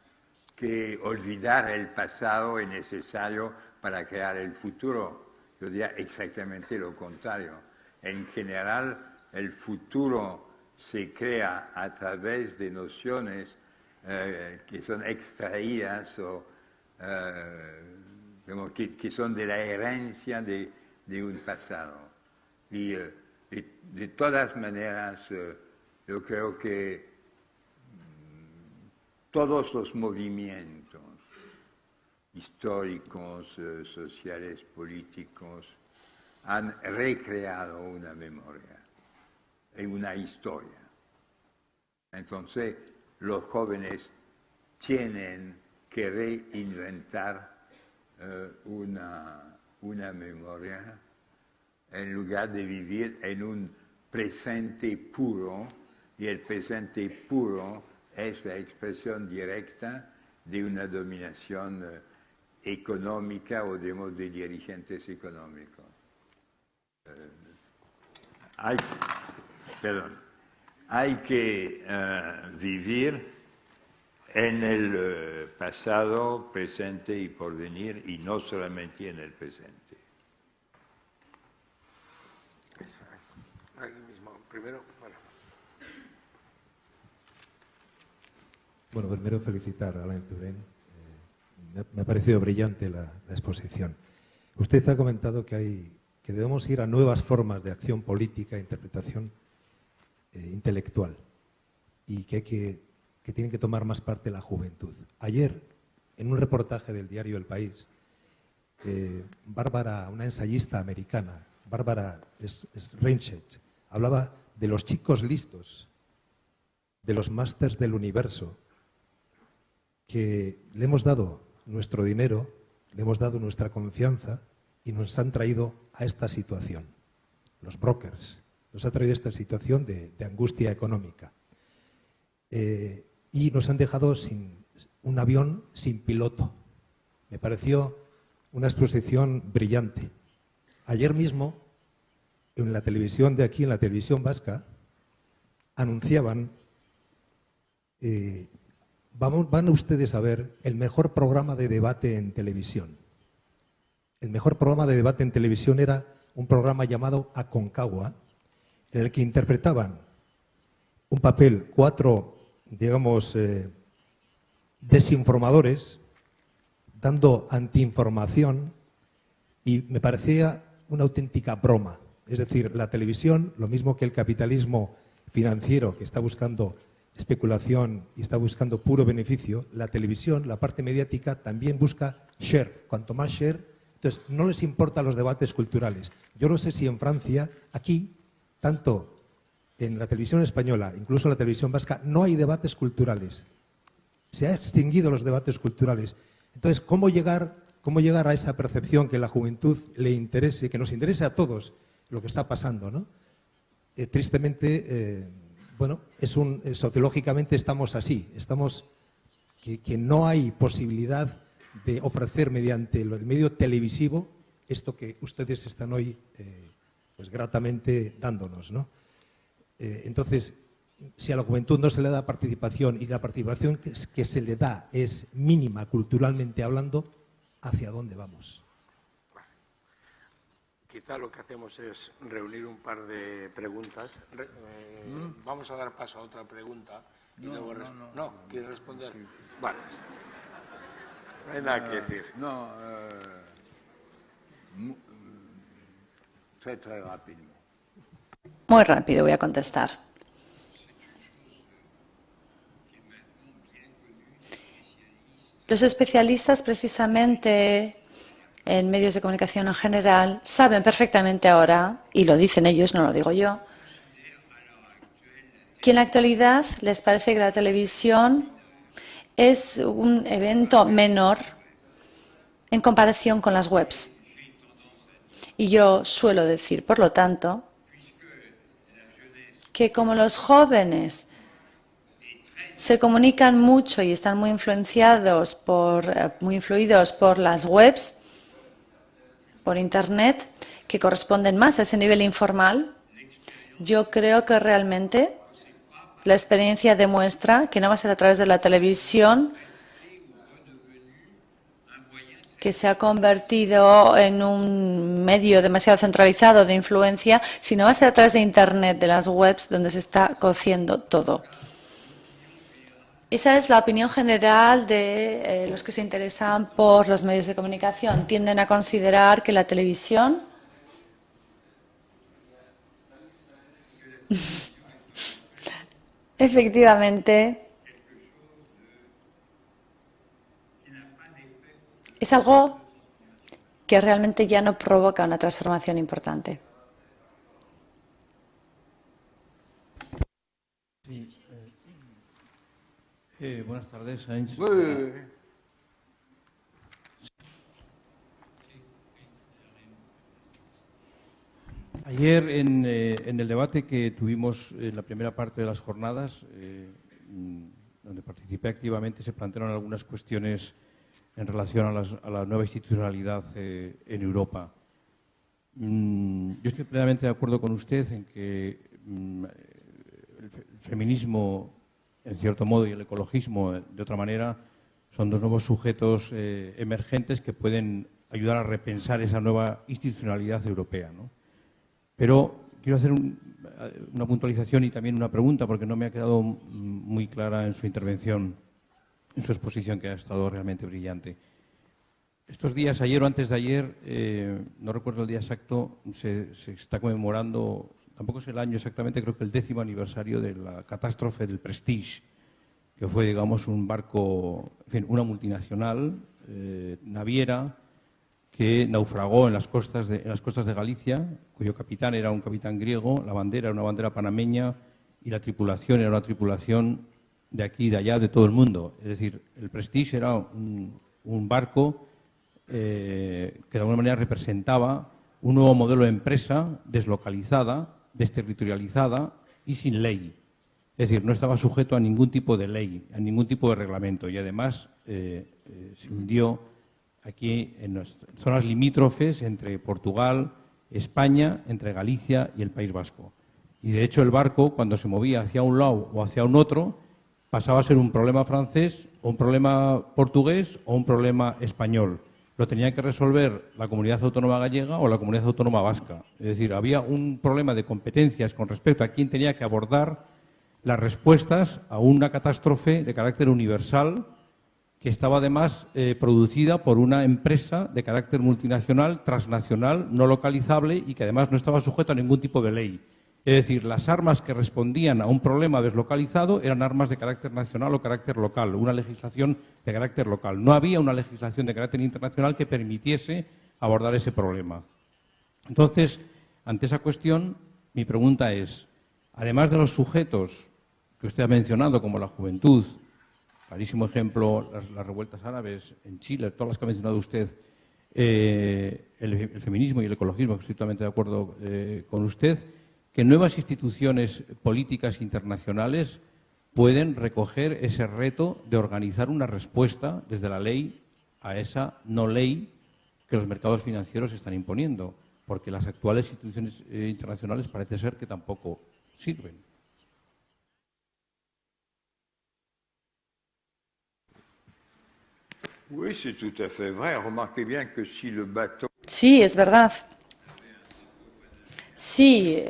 que olvidar el pasado es necesario para crear el futuro. Yo diría exactamente lo contrario. En general, el futuro se crea a través de nociones que son extraídas o que son de la herencia de un pasado. Y de todas maneras, yo creo que todos los movimientos históricos, sociales, políticos, han recreado una memoria y una historia. Entonces, los jóvenes tienen que reinventar una memoria en lugar de vivir en un presente puro, y el presente puro es la expresión directa de una dominación económica o de dirigentes económicos. hay que vivir en el pasado, presente y porvenir, y no solamente en el presente. Aquí mismo, primero, Bueno, primero felicitar a Alain Touraine. Me ha parecido brillante la exposición. Usted ha comentado que debemos ir a nuevas formas de acción política e interpretación intelectual y que tienen que tomar más parte la juventud. Ayer, en un reportaje del diario El País, Bárbara, una ensayista americana, Bárbara Reinchet, hablaba de los chicos listos, de los másters del universo, que le hemos dado nuestro dinero, le hemos dado nuestra confianza y nos han traído a esta situación. Los brokers nos han traído esta situación de angustia económica. Y nos han dejado sin un avión sin piloto. Me pareció una exposición brillante. Ayer mismo, en la televisión de aquí, en la televisión vasca, anunciaban, van ustedes a ver el mejor programa de debate en televisión. El mejor programa de debate en televisión era un programa llamado Aconcagua, en el que interpretaban un papel, 4, digamos, desinformadores, dando antiinformación, y me parecía una auténtica broma. Es decir, la televisión, lo mismo que el capitalismo financiero, que está buscando especulación y está buscando puro beneficio, la televisión, la parte mediática, también busca share. Cuanto más share, entonces no les importan los debates culturales. Yo no sé si en Francia, aquí, tanto en la televisión española, incluso en la televisión vasca, no hay debates culturales. Se han extinguido los debates culturales. Entonces, ¿cómo llegar a esa percepción que la juventud le interese, que nos interese a todos lo que está pasando, ¿no? Tristemente, bueno, sociológicamente estamos así, que no hay posibilidad de ofrecer mediante el medio televisivo esto que ustedes están hoy pues gratamente dándonos, ¿no? Entonces, si a la juventud no se le da participación y la participación que se le da es mínima culturalmente hablando, ¿hacia dónde vamos? Quizá lo que hacemos es reunir un par de preguntas. Vamos a dar paso a otra pregunta. Y luego no, ¿quieres responder? Vale. No hay nada que decir. Très rápido. Muy rápido voy a contestar. Los especialistas, precisamente en medios de comunicación en general, saben perfectamente ahora, y lo dicen ellos, no lo digo yo, que en la actualidad les parece que la televisión es un evento menor en comparación con las webs. Y yo suelo decir, por lo tanto, que como los jóvenes se comunican mucho y están muy influidos por las webs, por Internet, que corresponden más a ese nivel informal, yo creo que realmente la experiencia demuestra que no va a ser a través de la televisión, que se ha convertido en un medio demasiado centralizado de influencia, sino va a ser a través de Internet, de las webs, donde se está cociendo todo. Esa es la opinión general de los que se interesan por los medios de comunicación. Tienden a considerar que la televisión efectivamente es algo que realmente ya no provoca una transformación importante. Buenas tardes, Sainz. Ayer en el debate que tuvimos en la primera parte de las jornadas, donde participé activamente, se plantearon algunas cuestiones en relación a la nueva institucionalidad en Europa. Yo estoy plenamente de acuerdo con usted en que el feminismo, en cierto modo, y el ecologismo, de otra manera, son dos nuevos sujetos emergentes que pueden ayudar a repensar esa nueva institucionalidad europea, ¿no? Pero quiero hacer una puntualización y también una pregunta, porque no me ha quedado muy clara en su intervención, en su exposición, que ha estado realmente brillante. Estos días, ayer o antes de ayer, no recuerdo el día exacto, se está conmemorando, tampoco es el año exactamente, creo que el 10º aniversario de la catástrofe del Prestige, que fue, digamos, un barco, en fin, una multinacional naviera que naufragó en las costas de Galicia, cuyo capitán era un capitán griego, la bandera era una bandera panameña y la tripulación era una tripulación de aquí y de allá, de todo el mundo. Es decir, el Prestige era un barco que de alguna manera representaba un nuevo modelo de empresa deslocalizada, desterritorializada y sin ley. Es decir, no estaba sujeto a ningún tipo de ley, a ningún tipo de reglamento y además se hundió aquí en las zonas limítrofes entre Portugal, España, entre Galicia y el País Vasco. Y de hecho el barco, cuando se movía hacia un lado o hacia un otro, pasaba a ser un problema francés, o un problema portugués o un problema español. Lo tenía que resolver la comunidad autónoma gallega o la comunidad autónoma vasca. Es decir, había un problema de competencias con respecto a quién tenía que abordar las respuestas a una catástrofe de carácter universal que estaba además producida por una empresa de carácter multinacional, transnacional, no localizable y que además no estaba sujeto a ningún tipo de ley. Es decir, las armas que respondían a un problema deslocalizado eran armas de carácter nacional o carácter local, una legislación de carácter local. No había una legislación de carácter internacional que permitiese abordar ese problema. Entonces, ante esa cuestión, mi pregunta es, además de los sujetos que usted ha mencionado, como la juventud, clarísimo ejemplo, las revueltas árabes en Chile, todas las que ha mencionado usted, el feminismo y el ecologismo, que estoy totalmente de acuerdo con usted, que nuevas instituciones políticas internacionales pueden recoger ese reto de organizar una respuesta desde la ley a esa no ley que los mercados financieros están imponiendo, porque las actuales instituciones internacionales parece ser que tampoco sirven. Oui, c'est tout à fait vrai. Remarquez bien que si le bateau... Sí, es verdad. Sí,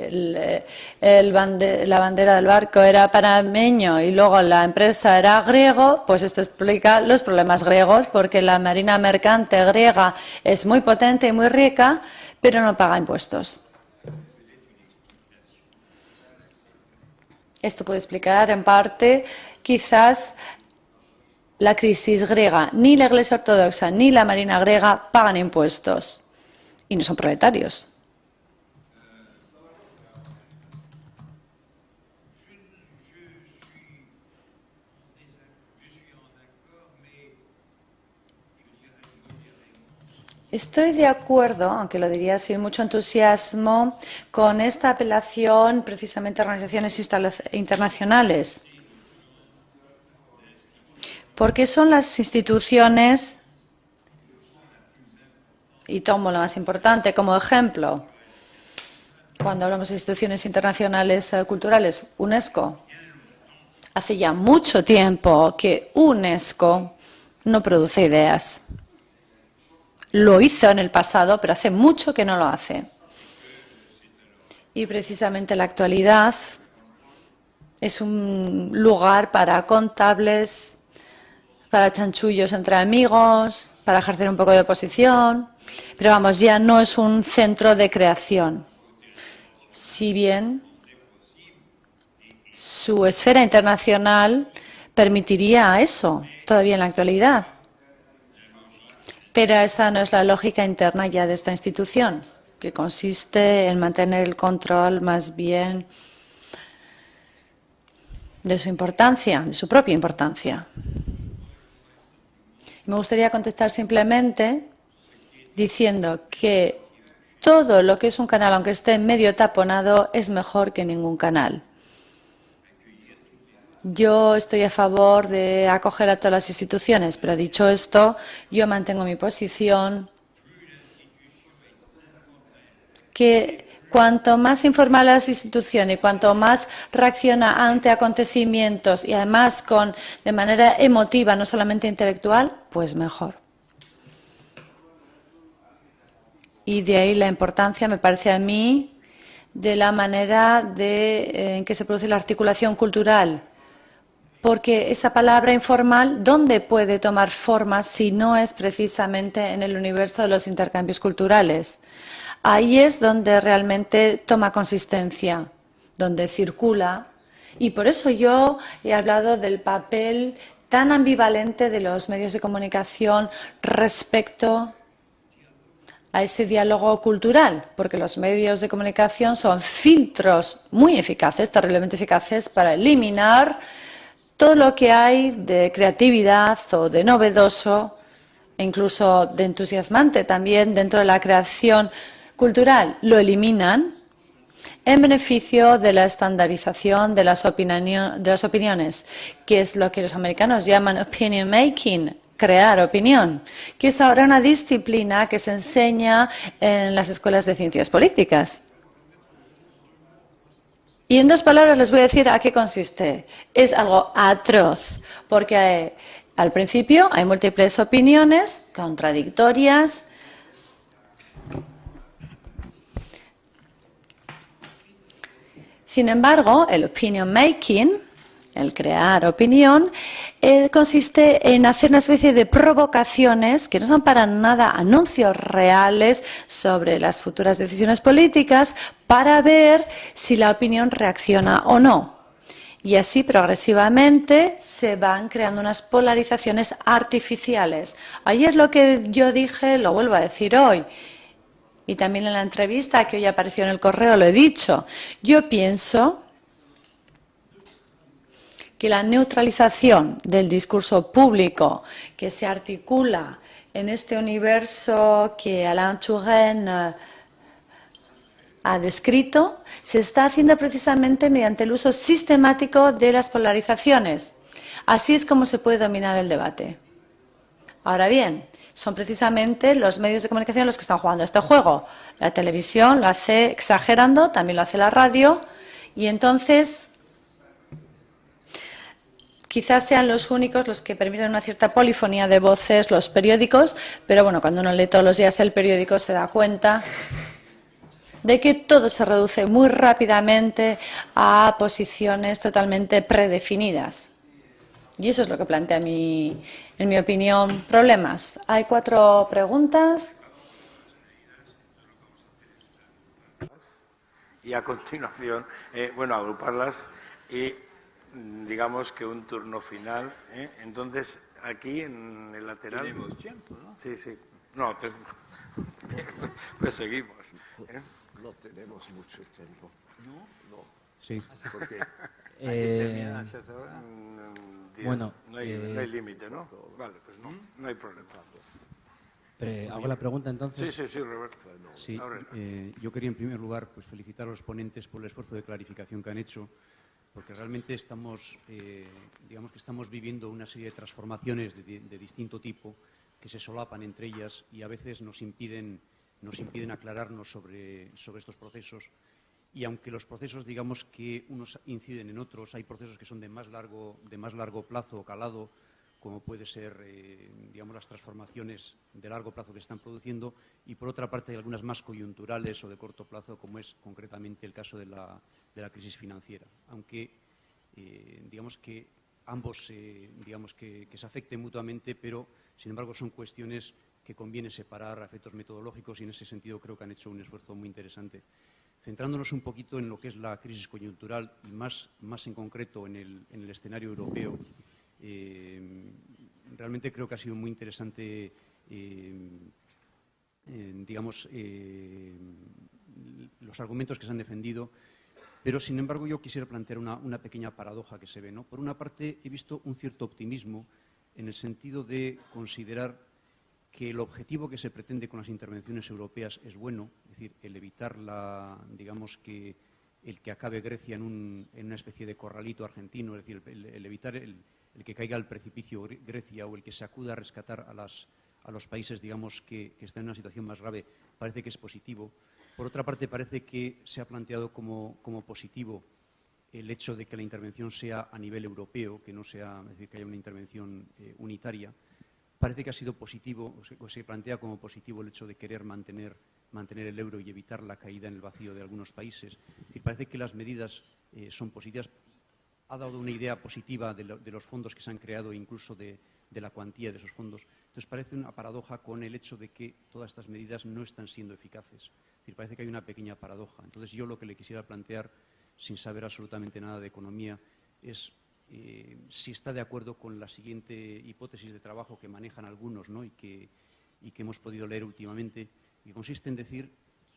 la bandera del barco era panameño y luego la empresa era griego, pues esto explica los problemas griegos, porque la marina mercante griega es muy potente y muy rica, pero no paga impuestos. Esto puede explicar en parte quizás la crisis griega. Ni la Iglesia Ortodoxa ni la marina griega pagan impuestos y no son proletarios. Estoy de acuerdo, aunque lo diría sin mucho entusiasmo, con esta apelación precisamente a organizaciones internacionales. Porque son las instituciones, y tomo lo más importante como ejemplo, cuando hablamos de instituciones internacionales culturales, UNESCO. Hace ya mucho tiempo que UNESCO no produce ideas. Lo hizo en el pasado, pero hace mucho que no lo hace. Y precisamente la actualidad es un lugar para contables, para chanchullos entre amigos, para ejercer un poco de oposición. Pero vamos, ya no es un centro de creación. Si bien su esfera internacional permitiría eso todavía en la actualidad. Pero esa no es la lógica interna ya de esta institución, que consiste en mantener el control más bien de su importancia, de su propia importancia. Me gustaría contestar simplemente diciendo que todo lo que es un canal, aunque esté medio taponado, es mejor que ningún canal. Yo estoy a favor de acoger a todas las instituciones, pero dicho esto, yo mantengo mi posición que cuanto más informal las instituciones y cuanto más reacciona ante acontecimientos y además de manera emotiva, no solamente intelectual, pues mejor. Y de ahí la importancia, me parece a mí, de la manera en que se produce la articulación cultural. Porque esa palabra informal, ¿dónde puede tomar forma si no es precisamente en el universo de los intercambios culturales? Ahí es donde realmente toma consistencia, donde circula. Y por eso yo he hablado del papel tan ambivalente de los medios de comunicación respecto a ese diálogo cultural, porque los medios de comunicación son filtros muy eficaces, terriblemente eficaces, para eliminar todo lo que hay de creatividad o de novedoso, e incluso de entusiasmante también dentro de la creación cultural. Lo eliminan en beneficio de la estandarización de las opiniones, que es lo que los americanos llaman opinion making, crear opinión, que es ahora una disciplina que se enseña en las escuelas de ciencias políticas. Y en 2 palabras les voy a decir a qué consiste. Es algo atroz, porque al principio hay múltiples opiniones contradictorias. Sin embargo, el opinion making, el crear opinión, consiste en hacer una especie de provocaciones que no son para nada anuncios reales sobre las futuras decisiones políticas para ver si la opinión reacciona o no. Y así progresivamente se van creando unas polarizaciones artificiales. Ayer lo que yo dije lo vuelvo a decir hoy. Y también en la entrevista que hoy apareció en el correo lo he dicho. Yo pienso que la neutralización del discurso público que se articula en este universo que Alain Touraine ha descrito, se está haciendo precisamente mediante el uso sistemático de las polarizaciones. Así es como se puede dominar el debate. Ahora bien, son precisamente los medios de comunicación los que están jugando este juego. La televisión lo hace exagerando, también lo hace la radio, y entonces quizás sean los únicos los que permiten una cierta polifonía de voces, los periódicos, pero bueno, cuando uno lee todos los días el periódico se da cuenta de que todo se reduce muy rápidamente a posiciones totalmente predefinidas. Y eso es lo que plantea, en mi opinión, problemas. Hay 4 preguntas. Y a continuación, agruparlas y digamos que un turno final. Entonces, aquí en el lateral... Tenemos tiempo, ¿no? Sí. No, pues seguimos. No tenemos mucho tiempo. ¿No? Sí. Porque hay que terminar a esa hora. Bueno, no hay límite, ¿no? Vale, pues no hay problema. Hago la pregunta entonces. Sí, Roberto. Sí, yo quería en primer lugar pues, felicitar a los ponentes por el esfuerzo de clarificación que han hecho, porque realmente estamos viviendo una serie de transformaciones de distinto tipo que se solapan entre ellas y a veces nos impiden aclararnos sobre estos procesos. Y aunque los procesos, digamos que unos inciden en otros, hay procesos que son de más largo plazo o calado, como puede ser, las transformaciones de largo plazo que están produciendo, y por otra parte hay algunas más coyunturales o de corto plazo, como es concretamente el caso de la crisis financiera. Aunque, digamos que ambos, que se afecten mutuamente, pero, sin embargo, son cuestiones que conviene separar a efectos metodológicos y, en ese sentido, creo que han hecho un esfuerzo muy interesante. Centrándonos un poquito en lo que es la crisis coyuntural y más en concreto en el escenario europeo, realmente creo que ha sido muy interesante, los argumentos que se han defendido, pero sin embargo yo quisiera plantear una pequeña paradoja que se ve, ¿no? Por una parte he visto un cierto optimismo en el sentido de considerar que el objetivo que se pretende con las intervenciones europeas es bueno, es decir, el evitar el que acabe Grecia en una especie de corralito argentino, es decir, el evitar el que caiga al precipicio Grecia o el que se acuda a rescatar a los países, que están en una situación más grave, parece que es positivo. Por otra parte, parece que se ha planteado como positivo el hecho de que la intervención sea a nivel europeo, que no sea, es decir, que haya una intervención unitaria. Parece que ha sido positivo, o se plantea como positivo el hecho de querer mantener el euro y evitar la caída en el vacío de algunos países. Es decir, parece que las medidas son positivas. Ha dado una idea positiva de los fondos que se han creado, incluso de la cuantía de esos fondos. Entonces, parece una paradoja con el hecho de que todas estas medidas no están siendo eficaces. Es decir, parece que hay una pequeña paradoja. Entonces, yo lo que le quisiera plantear, sin saber absolutamente nada de economía, es si está de acuerdo con la siguiente hipótesis de trabajo que manejan algunos, ¿no? y que hemos podido leer últimamente, y consiste en decir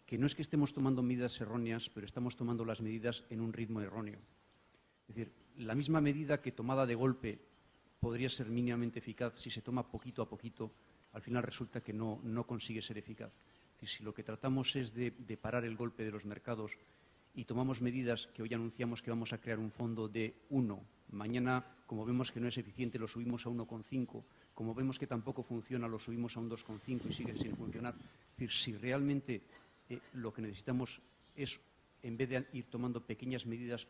que no es que estemos tomando medidas erróneas, pero estamos tomando las medidas en un ritmo erróneo. Es decir, la misma medida que tomada de golpe podría ser mínimamente eficaz, si se toma poquito a poquito, al final resulta que no consigue ser eficaz. Es decir, si lo que tratamos es de parar el golpe de los mercados y tomamos medidas que hoy anunciamos que vamos a crear un fondo de 1, mañana, como vemos que no es eficiente, lo subimos a 1,5, como vemos que tampoco funciona, lo subimos a un 2,5 y sigue sin funcionar. Es decir, si realmente lo que necesitamos es, en vez de ir tomando pequeñas medidas,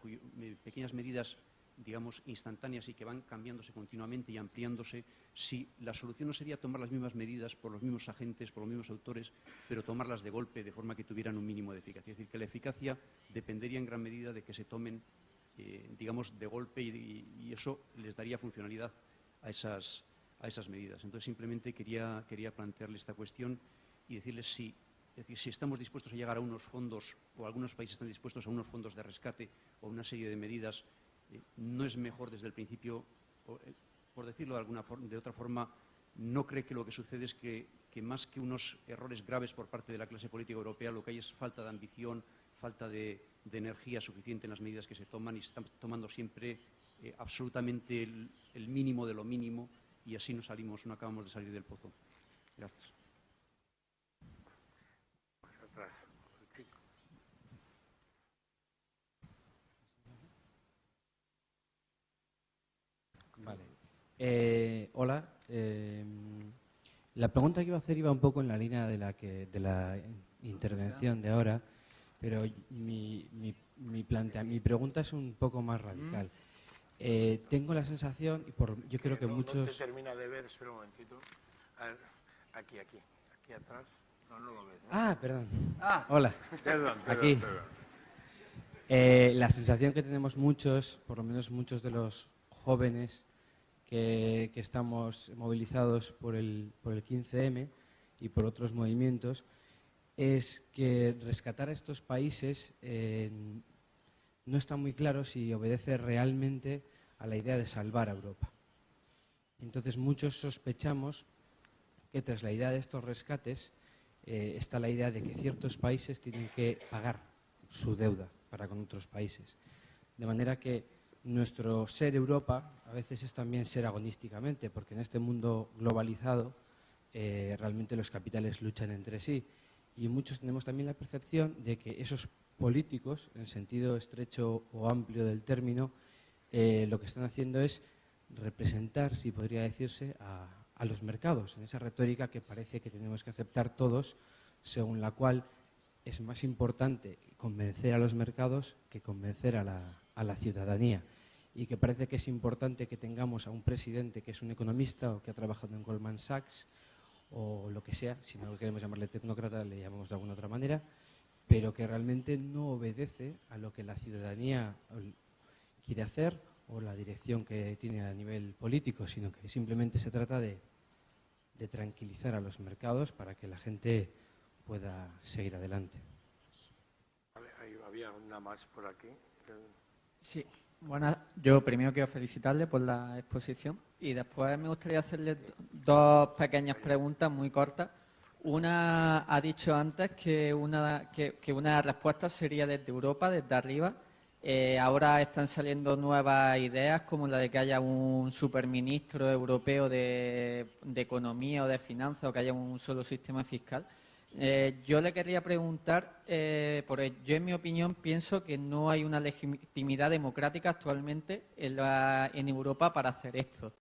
digamos, instantáneas y que van cambiándose continuamente y ampliándose, si la solución no sería tomar las mismas medidas por los mismos agentes, por los mismos autores, pero tomarlas de golpe de forma que tuvieran un mínimo de eficacia. Es decir, que la eficacia dependería en gran medida de que se tomen, digamos, de golpe y eso les daría funcionalidad a esas medidas. Entonces, simplemente quería plantearle esta cuestión y decirles si estamos dispuestos a llegar a unos fondos, o algunos países están dispuestos a unos fondos de rescate o una serie de medidas, no es mejor desde el principio, por decirlo de otra forma, no cree que lo que sucede es que más que unos errores graves por parte de la clase política europea, lo que hay es falta de ambición, falta de energía suficiente en las medidas que se toman y se están tomando siempre absolutamente el mínimo de lo mínimo y así no acabamos de salir del pozo. Gracias. Atrás, el chico. Vale. Hola. La pregunta que iba a hacer iba un poco en la línea de la intervención de ahora, pero mi pregunta es un poco más radical. Tengo la sensación, yo creo que muchos... No te termina de ver, espera un momentito. A ver, aquí atrás. No lo ves, ¿no? Ah, perdón. Hola. Perdón. Aquí. La sensación que tenemos muchos, por lo menos muchos de los jóvenes que estamos movilizados por el 15M y por otros movimientos, es que rescatar a estos países no está muy claro si obedece realmente a la idea de salvar a Europa. Entonces muchos sospechamos que tras la idea de estos rescates está la idea de que ciertos países tienen que pagar su deuda para con otros países. De manera que nuestro ser Europa a veces es también ser agonísticamente, porque en este mundo globalizado realmente los capitales luchan entre sí. Y muchos tenemos también la percepción de que esos políticos, en sentido estrecho o amplio del término, lo que están haciendo es representar, si podría decirse, a los mercados, en esa retórica que parece que tenemos que aceptar todos, según la cual es más importante convencer a los mercados que convencer a la ciudadanía. Y que parece que es importante que tengamos a un presidente que es un economista o que ha trabajado en Goldman Sachs o lo que sea, si no queremos llamarle tecnócrata, le llamamos de alguna otra manera, pero que realmente no obedece a lo que la ciudadanía quiere hacer o la dirección que tiene a nivel político, sino que simplemente se trata de tranquilizar a los mercados para que la gente pueda seguir adelante. Vale, ahí había una más por aquí. Sí, bueno, yo primero quiero felicitarle por la exposición y después me gustaría hacerle dos pequeñas preguntas muy cortas. Una ha dicho antes que una de las respuestas sería desde Europa, desde arriba. Ahora están saliendo nuevas ideas como la de que haya un superministro europeo de economía o de finanzas o que haya un solo sistema fiscal. Yo le quería preguntar, yo en mi opinión pienso que no hay una legitimidad democrática actualmente en Europa para hacer esto.